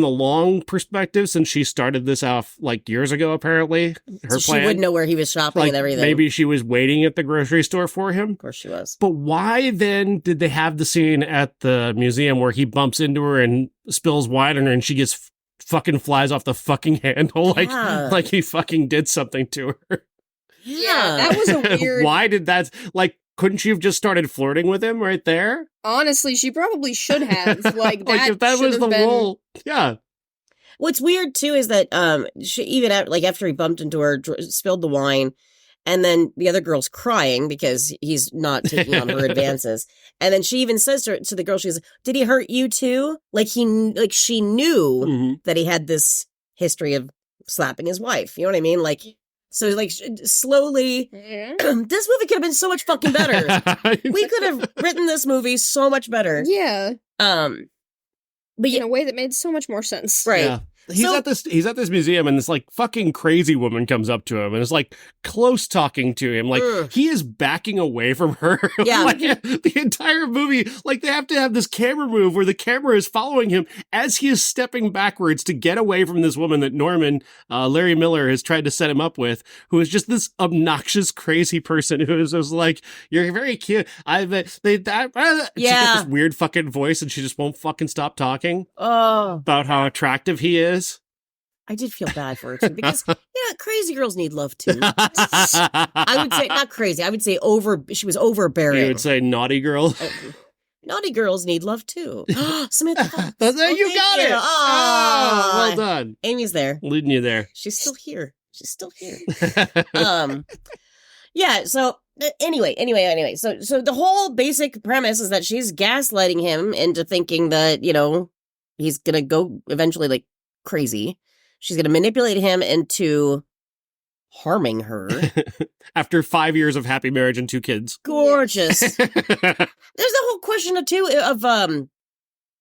long perspective, since she started this off like years ago, apparently her So she plan, would know where he was shopping like and everything. maybe she was waiting at the grocery store for him. Of course she was. But why then did they have the scene at the museum where he bumps into her and spills wine on her and she gets fucking flies off the fucking handle Yeah. like he fucking did something to her? Yeah, that was a weird. Why did that, like, couldn't she have just started flirting with him right there? Honestly, she probably should have. Like that. Like if that should was have the been... role, yeah. What's weird too is that she even after he bumped into her, spilled the wine, and then the other girl's crying because he's not taking on her advances, and then she even says to the girl, she's like, "Did he hurt you too?" Like she knew Mhm. that he had this history of slapping his wife. You know what I mean? Like so, like slowly, Yeah. this movie could have been so much fucking better. We could have written this movie so much better. Yeah, But in yeah, a way that made so much more sense. right. Yeah. He's So- at this museum and this like fucking crazy woman comes up to him and is like close talking to him. Like Ugh. he is backing away from her. Yeah. Like the entire movie, like they have to have this camera move where the camera is following him as he is stepping backwards to get away from this woman that Norman, Larry Miller, has tried to set him up with, who is just this obnoxious, crazy person who is just like, "You're very cute." She's got this weird fucking voice and she just won't fucking stop talking Oh. about how attractive he is. I did feel bad for her too because crazy girls need love too. I would say not crazy. I would say she was overbearing. You would say naughty girl. Naughty girls need love too. Samantha Fox. There Oh, you thank got it. Ah. Oh, well done. Amy's there. Leading you there. She's still here. Yeah. So anyway. So the whole basic premise is that she's gaslighting him into thinking that he's gonna go eventually like crazy. She's gonna manipulate him into harming her. After 5 years of happy marriage and 2 kids. Gorgeous. There's the whole question of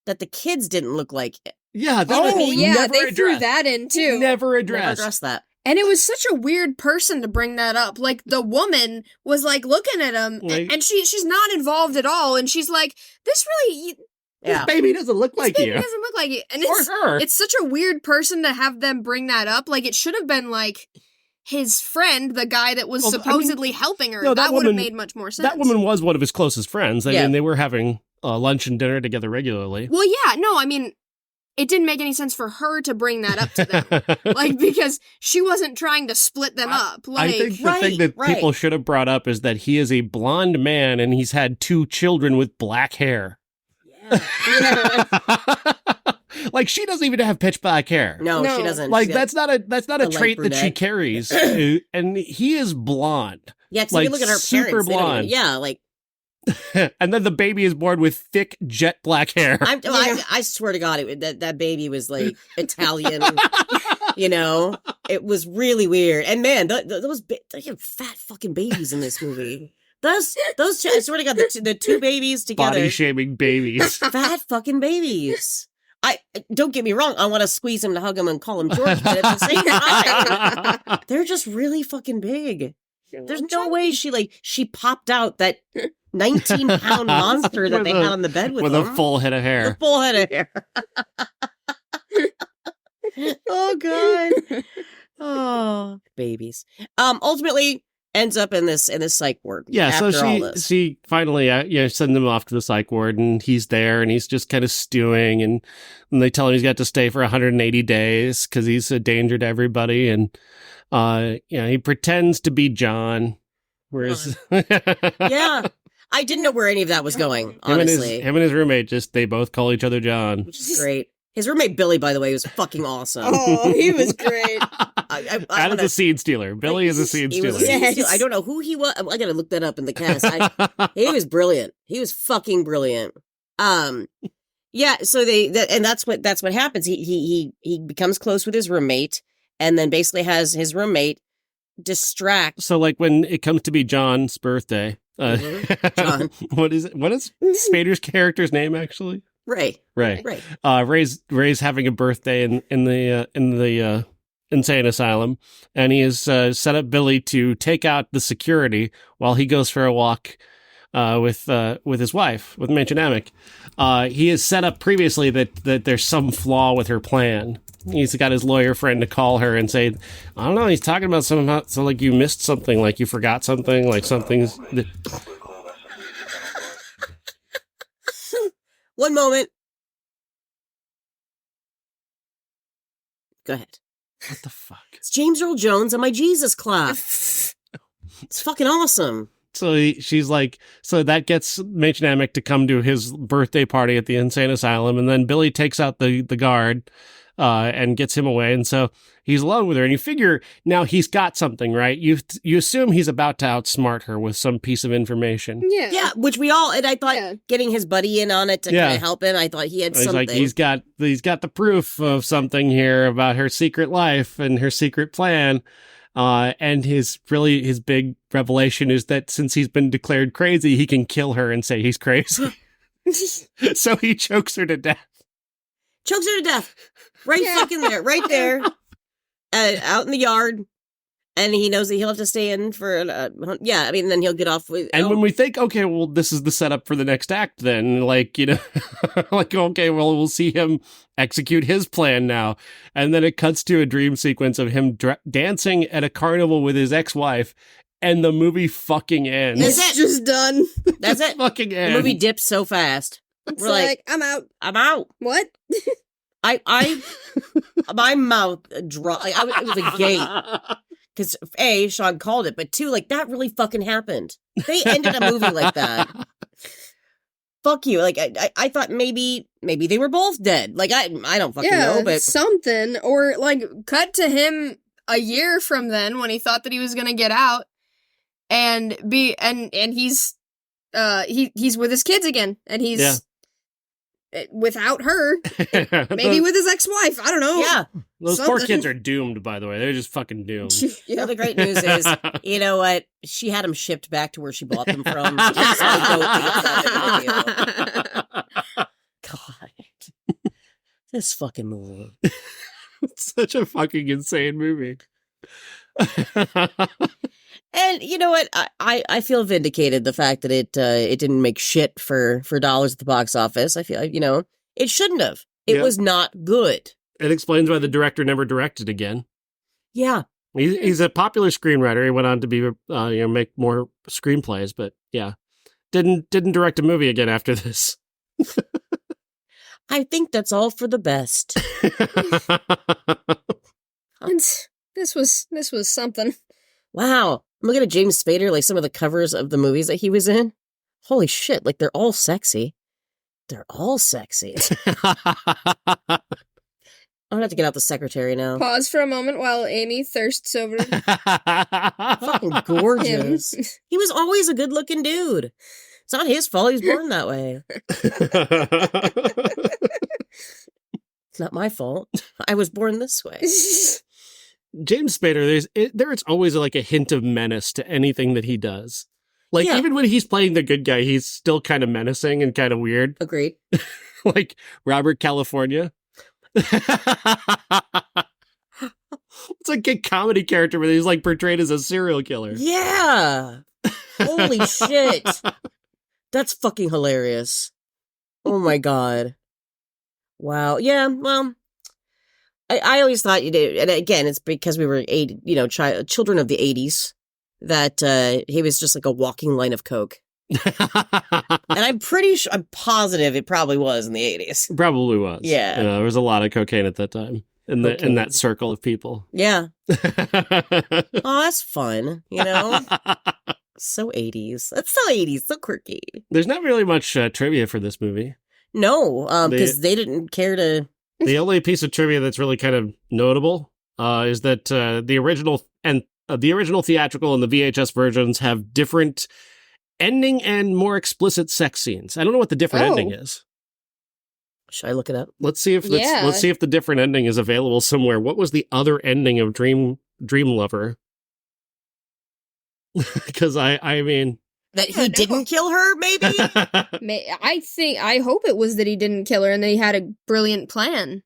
that the kids didn't look like it. Yeah, that Oh was yeah, never they threw addressed. that in too. Never Never addressed. addressed that. And it was such a weird person to bring that up. Like the woman was like looking at him, Like- and she's not involved at all. And she's like, "This really, Yeah. This baby doesn't look this like baby you. doesn't look like you." And Or her. it's such a weird person to have them bring that up. Like it should have been like his friend, the guy that was Well, I mean, supposedly helping her. no, that that would have woman- made much more sense. That woman was one of his closest friends. I Yeah. mean, they were having lunch and dinner together regularly. Well, yeah, no, I mean, it didn't make any sense for her to bring that up to them. Like, because she wasn't trying to split them up. I Like, think the thing that right. people should have brought up is that he is a blonde man and he's had 2 children with black hair. Like she doesn't even have pitch black hair. No, No. she doesn't. Like She's got- that's not a the light trait that she brunette. carries, and he is blonde. yeah, because like, if you look at her super parents, they don't even- blonde. yeah, like And then the baby is born with thick jet black hair. I swear to God, that baby was like Italian. It was really weird. And man, those they have fat fucking babies in this movie. Those I swear to God, the 2 babies together, Body shaming babies. fat fucking babies. I don't get me wrong. I want to squeeze him to hug him and call him George, but at the same time, they're just really fucking big. There's no way she popped out that 19-pound monster that they had on the bed with a full head of hair. A full head of hair. Oh God. Oh, babies. Ultimately ends up in this psych ward. Yeah, so she finally sends him off to the psych ward, and he's there, and he's just kind of stewing, and they tell him he's got to stay for 180 days because he's a danger to everybody, and he pretends to be John, whereas yeah, I didn't know where any of that was going. Honestly, him and his roommate they both call each other John, which is great. His roommate Billy, by the way, was fucking awesome. Oh, he was great. That is a scene stealer. Billy is a scene stealer. I don't know who he was. I gotta look that up in the cast. He was brilliant. He was fucking brilliant. Yeah. So and that's what happens. He becomes close with his roommate, and then basically has his roommate distract. So like when it comes to be John's birthday, John. What is Spader's character's name actually? Ray. Ray's having a birthday in the insane asylum, and he has set up Billy to take out the security while he goes for a walk with his wife, with Madchen Amick. He has set up previously that there's some flaw with her plan. He's got his lawyer friend to call her and say, I don't know, he's talking about something, so like you missed something, like you forgot something, like something's... One moment. Go ahead. What the fuck? It's James Earl Jones and my Jesus clap. It's fucking awesome. So she's like, so that gets Madchen Amick to come to his birthday party at the insane asylum, and then Billy takes out the guard and gets him away, and so he's alone with her, and you figure now he's got something, right? You assume he's about to outsmart her with some piece of information. Yeah, which we all, and I thought getting his buddy in on it to kind of help him, I thought he had something. Like he's got the proof of something here about her secret life and her secret plan. And his big revelation is that since he's been declared crazy, he can kill her and say he's crazy. So he chokes her to death. Right fucking there, right there, out in the yard. And he knows that he'll have to stay in for, then he'll get off with... And when we think, okay, well, this is the setup for the next act then, like, like, okay, well, we'll see him execute his plan now. And then it cuts to a dream sequence of him dancing at a carnival with his ex-wife, and the movie fucking ends. It's just done. That's it. Fucking ends. The movie dips so fast. We're like, I'm out. What? My mouth dropped. It was a gate. Because A, Sean called it, but 2, like, that really fucking happened. They ended a movie like that. Fuck you. Like, I thought maybe they were both dead. Like, I don't fucking know, but... something. Or, like, cut to him a year from then when he thought that he was gonna get out and he's with his kids again. And he's... without her, maybe with his ex-wife. I don't know. Yeah. Those poor kids are doomed, by the way. They're just fucking doomed. Well, the great news is, you know what? She had them shipped back to where she bought them from. God. This fucking movie. It's such a fucking insane movie. And you know what? I feel vindicated the fact that it didn't make shit for dollars at the box office. I feel it shouldn't have. It was not good. It explains why the director never directed again. Yeah, he's a popular screenwriter. He went on to be make more screenplays, but didn't direct a movie again after this. I think that's all for the best. And this was something. Wow. I'm looking at James Spader, like some of the covers of the movies that he was in. Holy shit, like they're all sexy. They're all sexy. I'm gonna have to get out the secretary now. Pause for a moment while Amy thirsts over fucking gorgeous. He was always a good-looking dude. It's not his fault. He was born that way. It's not my fault. I was born this way. James Spader, there's always like a hint of menace to anything that he does. Like, even when he's playing the good guy, he's still kind of menacing and kind of weird. Agreed. Like Robert California. It's like a comedy character where he's like portrayed as a serial killer. Yeah. Holy shit. That's fucking hilarious. Oh my god. Wow. Yeah, well, I always thought you did, and again, it's because we were children of the 80s, that he was just like a walking line of coke. And I'm positive it probably was in the 80s. Probably was. Yeah. There was a lot of cocaine at that time in that circle of people. Yeah. Oh, that's fun, So 80s. That's so 80s, so quirky. There's not really much trivia for this movie. No, because they didn't care to... The only piece of trivia that's really kind of notable is that the original theatrical and the VHS versions have different ending and more explicit sex scenes. I don't know what the different ending is. Should I look it up? Let's see if the different ending is available somewhere. What was the other ending of Dream Lover? Because I mean, that he didn't kill her, maybe? I hope it was that he didn't kill her and that he had a brilliant plan.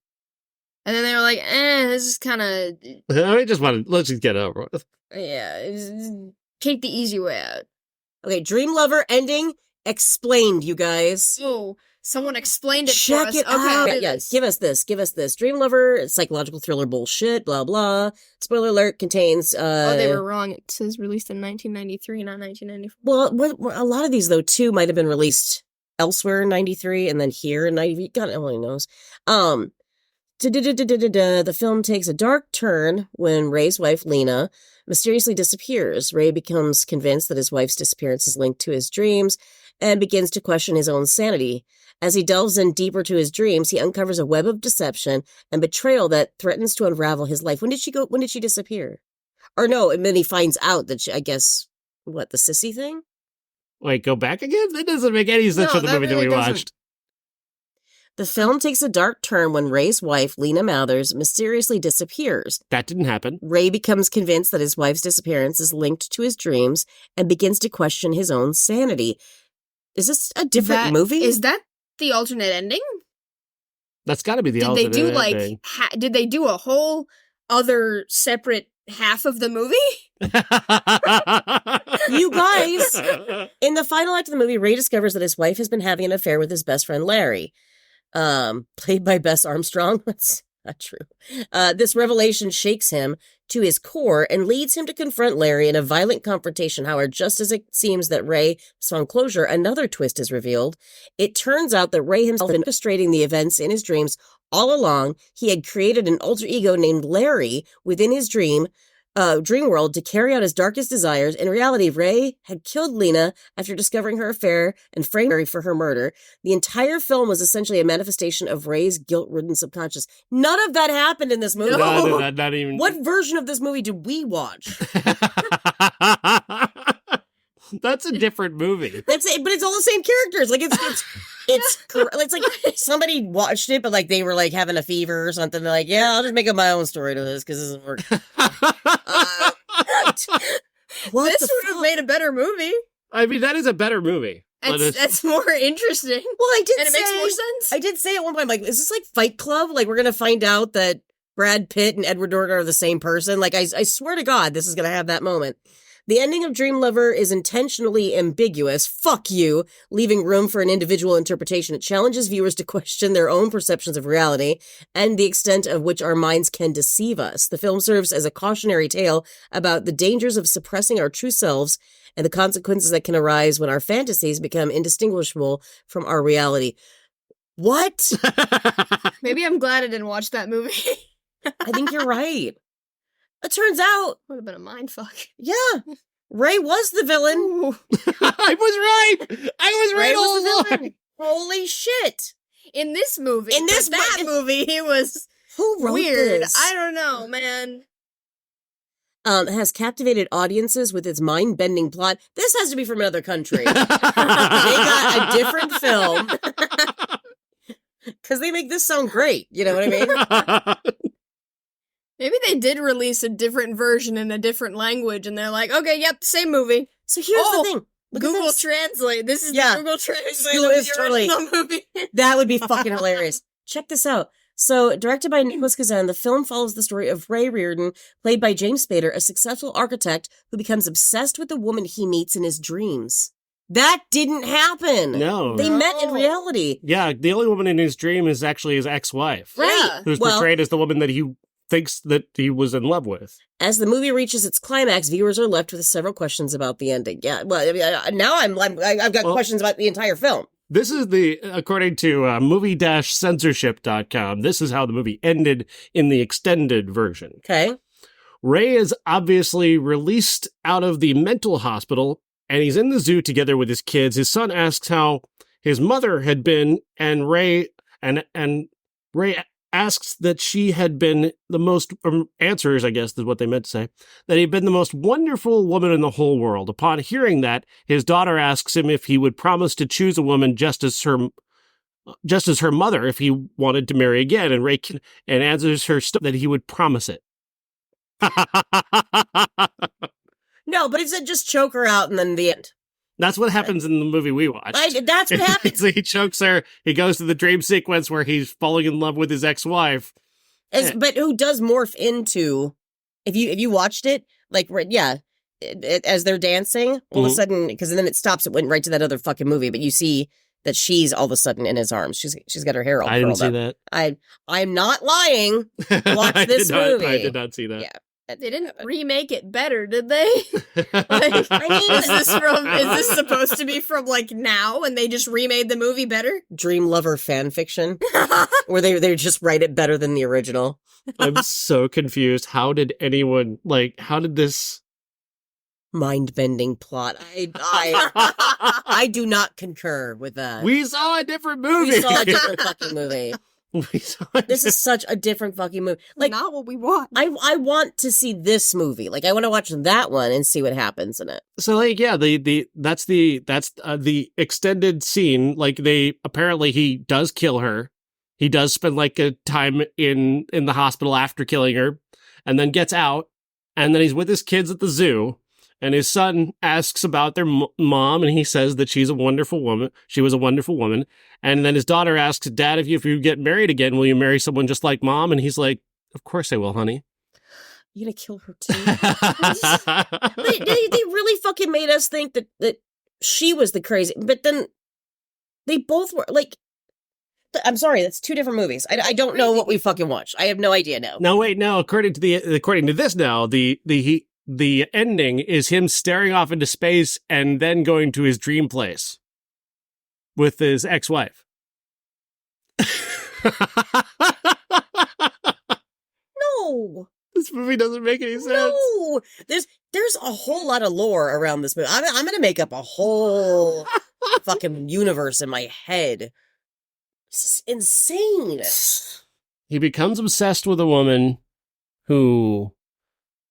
And then they were like, this is kind of... let's just get it over with. Yeah, take the easy way out. Okay, Dream Lover ending explained, you guys. Oh, someone explained it Check for us. it out. Yeah, give us this. Dream Lover, psychological thriller bullshit, blah, blah. Spoiler alert, contains... they were wrong. It says released in 1993, not 1994. Well, a lot of these, though, too, might have been released elsewhere in 93 and then here in 93. God only knows. The film takes a dark turn when Ray's wife, Lena, mysteriously disappears. Ray becomes convinced that his wife's disappearance is linked to his dreams and begins to question his own sanity. As he delves in deeper to his dreams, he uncovers a web of deception and betrayal that threatens to unravel his life. When did she disappear? Or no, and then he finds out that the sissy thing? Wait, go back again? That doesn't make any sense for the movie that we watched. The film takes a dark turn when Ray's wife, Lena Mathers, mysteriously disappears. That didn't happen. Ray becomes convinced that his wife's disappearance is linked to his dreams and begins to question his own sanity. Is this a different movie? Is that the alternate ending? That's got to be the alternate ending. Did they do a whole other separate half of the movie? You guys, in the final act of the movie, Ray discovers that his wife has been having an affair with his best friend, Larry. Played by Bess Armstrong. That's not true. This revelation shakes him to his core and leads him to confront Larry in a violent confrontation. However, just as it seems that Ray found closure, another twist is revealed. It turns out that Ray himself had been orchestrating the events in his dreams all along. He had created an alter ego named Larry within his dream world to carry out his darkest desires. In reality, Ray had killed Lena after discovering her affair and framed Larry for her murder. The entire film was essentially a manifestation of Ray's guilt-ridden subconscious. None of that happened in this movie. No, not even. What version of this movie did we watch? That's a different movie. That's it, but it's all the same characters. Like it's like somebody watched it, but like they were like having a fever or something. They're like, yeah, I'll just make up my own story to this because this isn't working. This would have made a better movie. I mean, that is a better movie. That's more interesting. Well, it makes more sense. I did say at one point, like, is this like Fight Club? Like, we're gonna find out that Brad Pitt and Edward Norton are the same person? Like, I swear to God, this is gonna have that moment. The ending of Dream Lover is intentionally ambiguous, fuck you, leaving room for an individual interpretation. It challenges viewers to question their own perceptions of reality and the extent of which our minds can deceive us. The film serves as a cautionary tale about the dangers of suppressing our true selves and the consequences that can arise when our fantasies become indistinguishable from our reality. What? Maybe I'm glad I didn't watch that movie. I think you're right. It turns out... Would have been a mindfuck. Yeah. Ray was the villain. I was right Ray all was the along. villain. Holy shit. In this movie. That movie, he was Who wrote weird. this? I don't know, man. It has captivated audiences with its mind-bending plot. This has to be from another country. They got a different film. Because they make this sound great. You know what I mean? Maybe they did release a different version in a different language, and they're like, okay, yep, same movie. So here's the thing. Google Translate. This is the Google Translate It of is the totally. original movie. That would be fucking hilarious. Check this out. So, directed by Nicholas Kazan, the film follows the story of Ray Reardon, played by James Spader, a successful architect who becomes obsessed with the woman he meets in his dreams. That didn't happen. No. They met in reality. Yeah, the only woman in his dream is actually his ex-wife. Right. Who's portrayed as the woman that he thinks that he was in love with. As the movie reaches its climax, viewers are left with several questions about the ending. Yeah, well, now I've got questions about the entire film. This is according to movie-censorship.com, this is how the movie ended in the extended version. Okay. Ray is obviously released out of the mental hospital, and he's in the zoo together with his kids. His son asks how his mother had been, and Ray asks that she had been the most, answers, I guess is what they meant to say, that he'd been the most wonderful woman in the whole world. Upon hearing that, his daughter asks him if he would promise to choose a woman just as her mother if he wanted to marry again, and Ray answers her that he would promise it. No, but it said just choke her out and then the end. That's what happens in the movie we watched. That's what happens. So he chokes her. He goes to the dream sequence where he's falling in love with his ex-wife. But who does morph into, if you watched it, like, as they're dancing, all of a sudden, because then it stops, it went right to that other fucking movie, but you see that she's all of a sudden in his arms. She's got her hair all curled up. I didn't see that. I'm not lying. Watch this movie. I did not see that. Yeah. They didn't remake it better, did they? I mean, is this supposed to be from like now and they just remade the movie better? Dream Lover fan fiction where they just write it better than the original. I'm so confused. How did this mind-bending plot? I do not concur with that. We saw a different movie. We saw a different fucking movie. This is such a different fucking movie. Like, not what we want. I want to see this movie. Like, I want to watch that one and see what happens in it. So, like, yeah, that's the extended scene. Like, apparently he does kill her. He does spend like a time in the hospital after killing her, and then gets out, and then he's with his kids at the zoo. And his son asks about their mom, and he says that she's a wonderful woman. She was a wonderful woman. And then his daughter asks, Dad, if you get married again, will you marry someone just like Mom? And he's like, of course I will, honey. You're going to kill her too? they really fucking made us think that she was the crazy... But then they both were, like... I'm sorry, that's two different movies. I don't know what we fucking watched. I have no idea now. No, wait, no. According to this now, the ending is him staring off into space and then going to his dream place with his ex-wife. No. This movie doesn't make any sense. No. There's a whole lot of lore around this movie. I'm going to make up a whole fucking universe in my head. This is insane. He becomes obsessed with a woman who...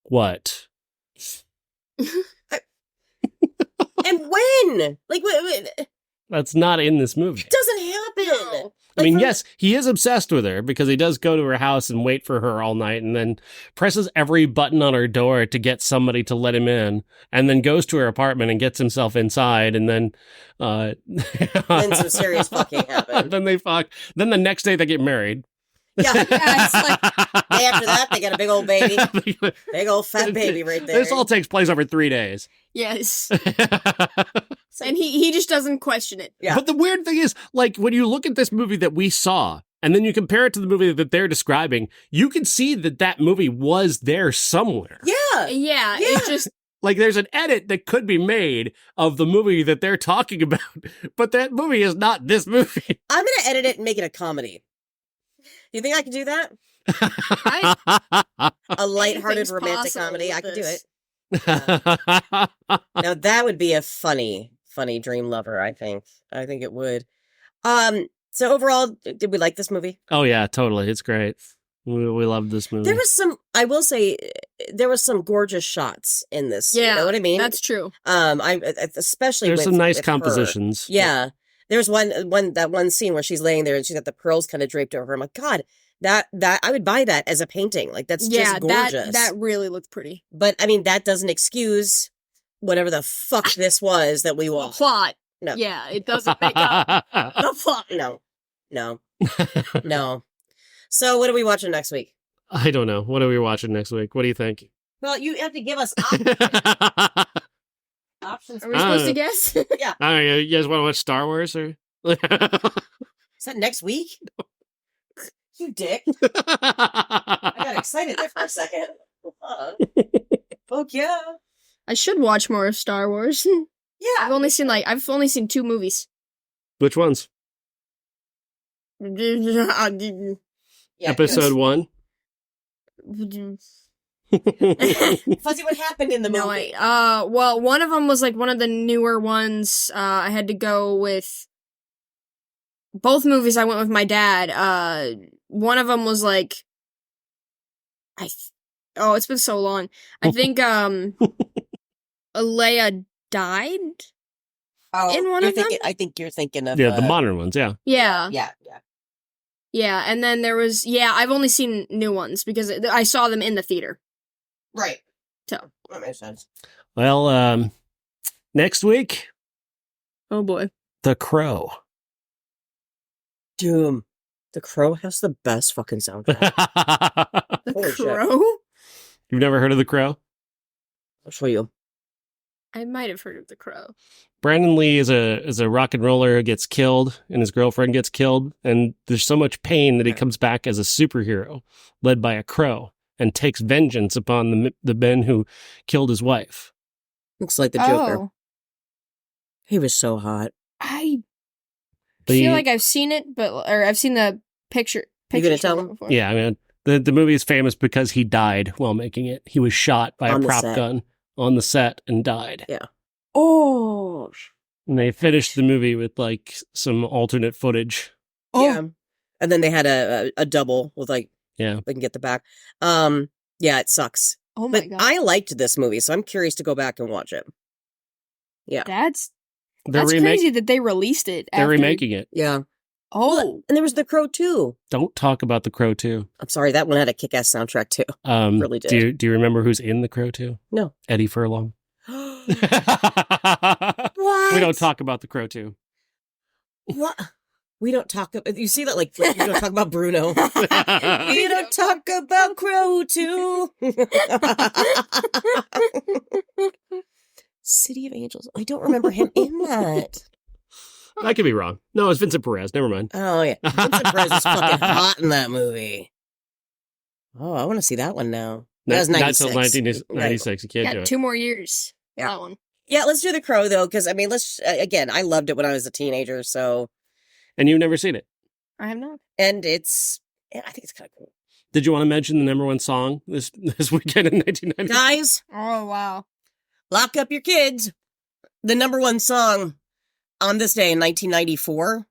What? And when? Like, when? That's not in this movie. It doesn't happen. No. I mean, yes, he is obsessed with her because he does go to her house and wait for her all night and then presses every button on her door to get somebody to let him in, and then goes to her apartment and gets himself inside, and then then some serious fucking happens. Then they fuck. Then the next day they get married. Yeah, it's like day after that they got a big old baby. Big old fat baby right there. This all takes place over 3 days. Yes. And he just doesn't question it. Yeah. But the weird thing is, like, when you look at this movie that we saw, and then you compare it to the movie that they're describing, you can see that movie was there somewhere. Yeah. Yeah. It just... Like, there's an edit that could be made of the movie that they're talking about, but that movie is not this movie. I'm going to edit it and make it a comedy. Do you think I can do that? A lighthearted romantic comedy. I could do it. Now that would be a funny dream lover, I think. I think it would. So overall, did we like this movie? Oh yeah, totally. It's great. We loved this movie. There was I will say, there was some gorgeous shots in this. Yeah, you know what I mean? That's true. Especially there's with, some nice with compositions. Her. Yeah. There's one scene where she's laying there and she's got the pearls kind of draped over her. I'm like, God, that I would buy that as a painting. Like, that's just gorgeous. That really looked pretty. But I mean, that doesn't excuse whatever the fuck this was that we watched. Plot. No. Yeah, it doesn't make up the plot. No. So what are we watching next week? I don't know. What are we watching next week? What do you think? Well, you have to give us options. Are we supposed to guess? Yeah. I don't know. You guys want to watch Star Wars or? Is that next week? You dick. I got excited there for a second. Fuck yeah. I should watch more of Star Wars. Yeah. I've only seen 2 movies. Which ones? Yeah, Episode 1. Fuzzy, what happened in the movie? No, well, one of them was like one of the newer ones. I had to go with both movies. I went with my dad. One of them was like, it's been so long. I think Leia died in one of them. I think you're thinking of Yeah, the modern ones, yeah. Yeah. Yeah. And then there was, I've only seen new ones because I saw them in the theater. Right. So. That makes sense. Well, next week, Oh boy. The Crow. Doom. The Crow has the best fucking soundtrack. The Holy shit. Crow? You've never heard of The Crow? I'll show you. I might have heard of The Crow. Brandon Lee is a rock and roller who gets killed, and his girlfriend gets killed, and there's so much pain that he comes back as a superhero, led by a crow, and takes vengeance upon the men who killed his wife. Looks like the Joker. Oh. He was so hot. I feel like I've seen it, or I've seen the picture. You gonna tell from it him? before. Yeah, I mean, the movie is famous because he died while making it. He was shot by a On the prop set. gun on the set and died. Yeah. Oh. And they finished the movie with like some alternate footage. Yeah. And then they had a double with like, Yeah. they can get the back. Yeah, it sucks. Oh my But god. I liked this movie, so I'm curious to go back and watch it. Yeah. That's They're crazy that they released it. They're after... remaking it. Yeah. Oh. And there was The Crow 2. Don't talk about The Crow 2. I'm sorry, that one had a kick-ass soundtrack too. Really did. Do you remember who's in The Crow 2? No. Eddie Furlong. What? We don't talk about The Crow 2. What? We don't talk about... You see that? Like, we don't talk about Bruno. We don't talk about Crow 2. City of Angels. I don't remember him in that. I could be wrong. No, it's Vincent Perez. Never mind. Oh, yeah. Vincent Perez is fucking hot in that movie. Oh, I want to see that one now. That was Not 96. till 1996. You can't do Got it. 2 more years. Yeah. That one. Yeah, let's do The Crow, though, because, I mean, again, I loved it when I was a teenager, so... And you've never seen it. I have not. And I think it's kind of cool. Did you want to mention the number 1 song this weekend in 1990? Guys, Oh, wow. lock up your kids. The number 1 song on this day in 1994.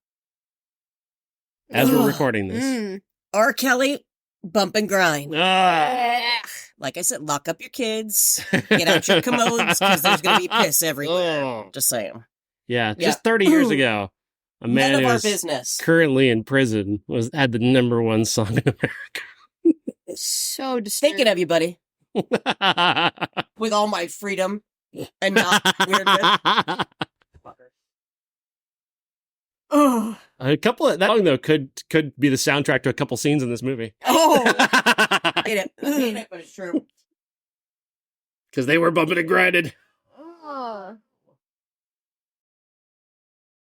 As we're Ugh. recording this. Mm. R. Kelly, Bump and Grind. Ah. Like I said, lock up your kids. Get out your commodes, because there's going to be piss everywhere. Oh. Just saying. Yeah, Yeah. just 30 years ago, a man None of our who's business. currently in prison had the number 1 song in America. So disturbing. Thinking of you, buddy. With all my freedom and not weirdness. Oh. A couple of that song though could be the soundtrack to a couple scenes in this movie. Oh. Hate it, but it's true. Because they were bumping and grinding. Oh.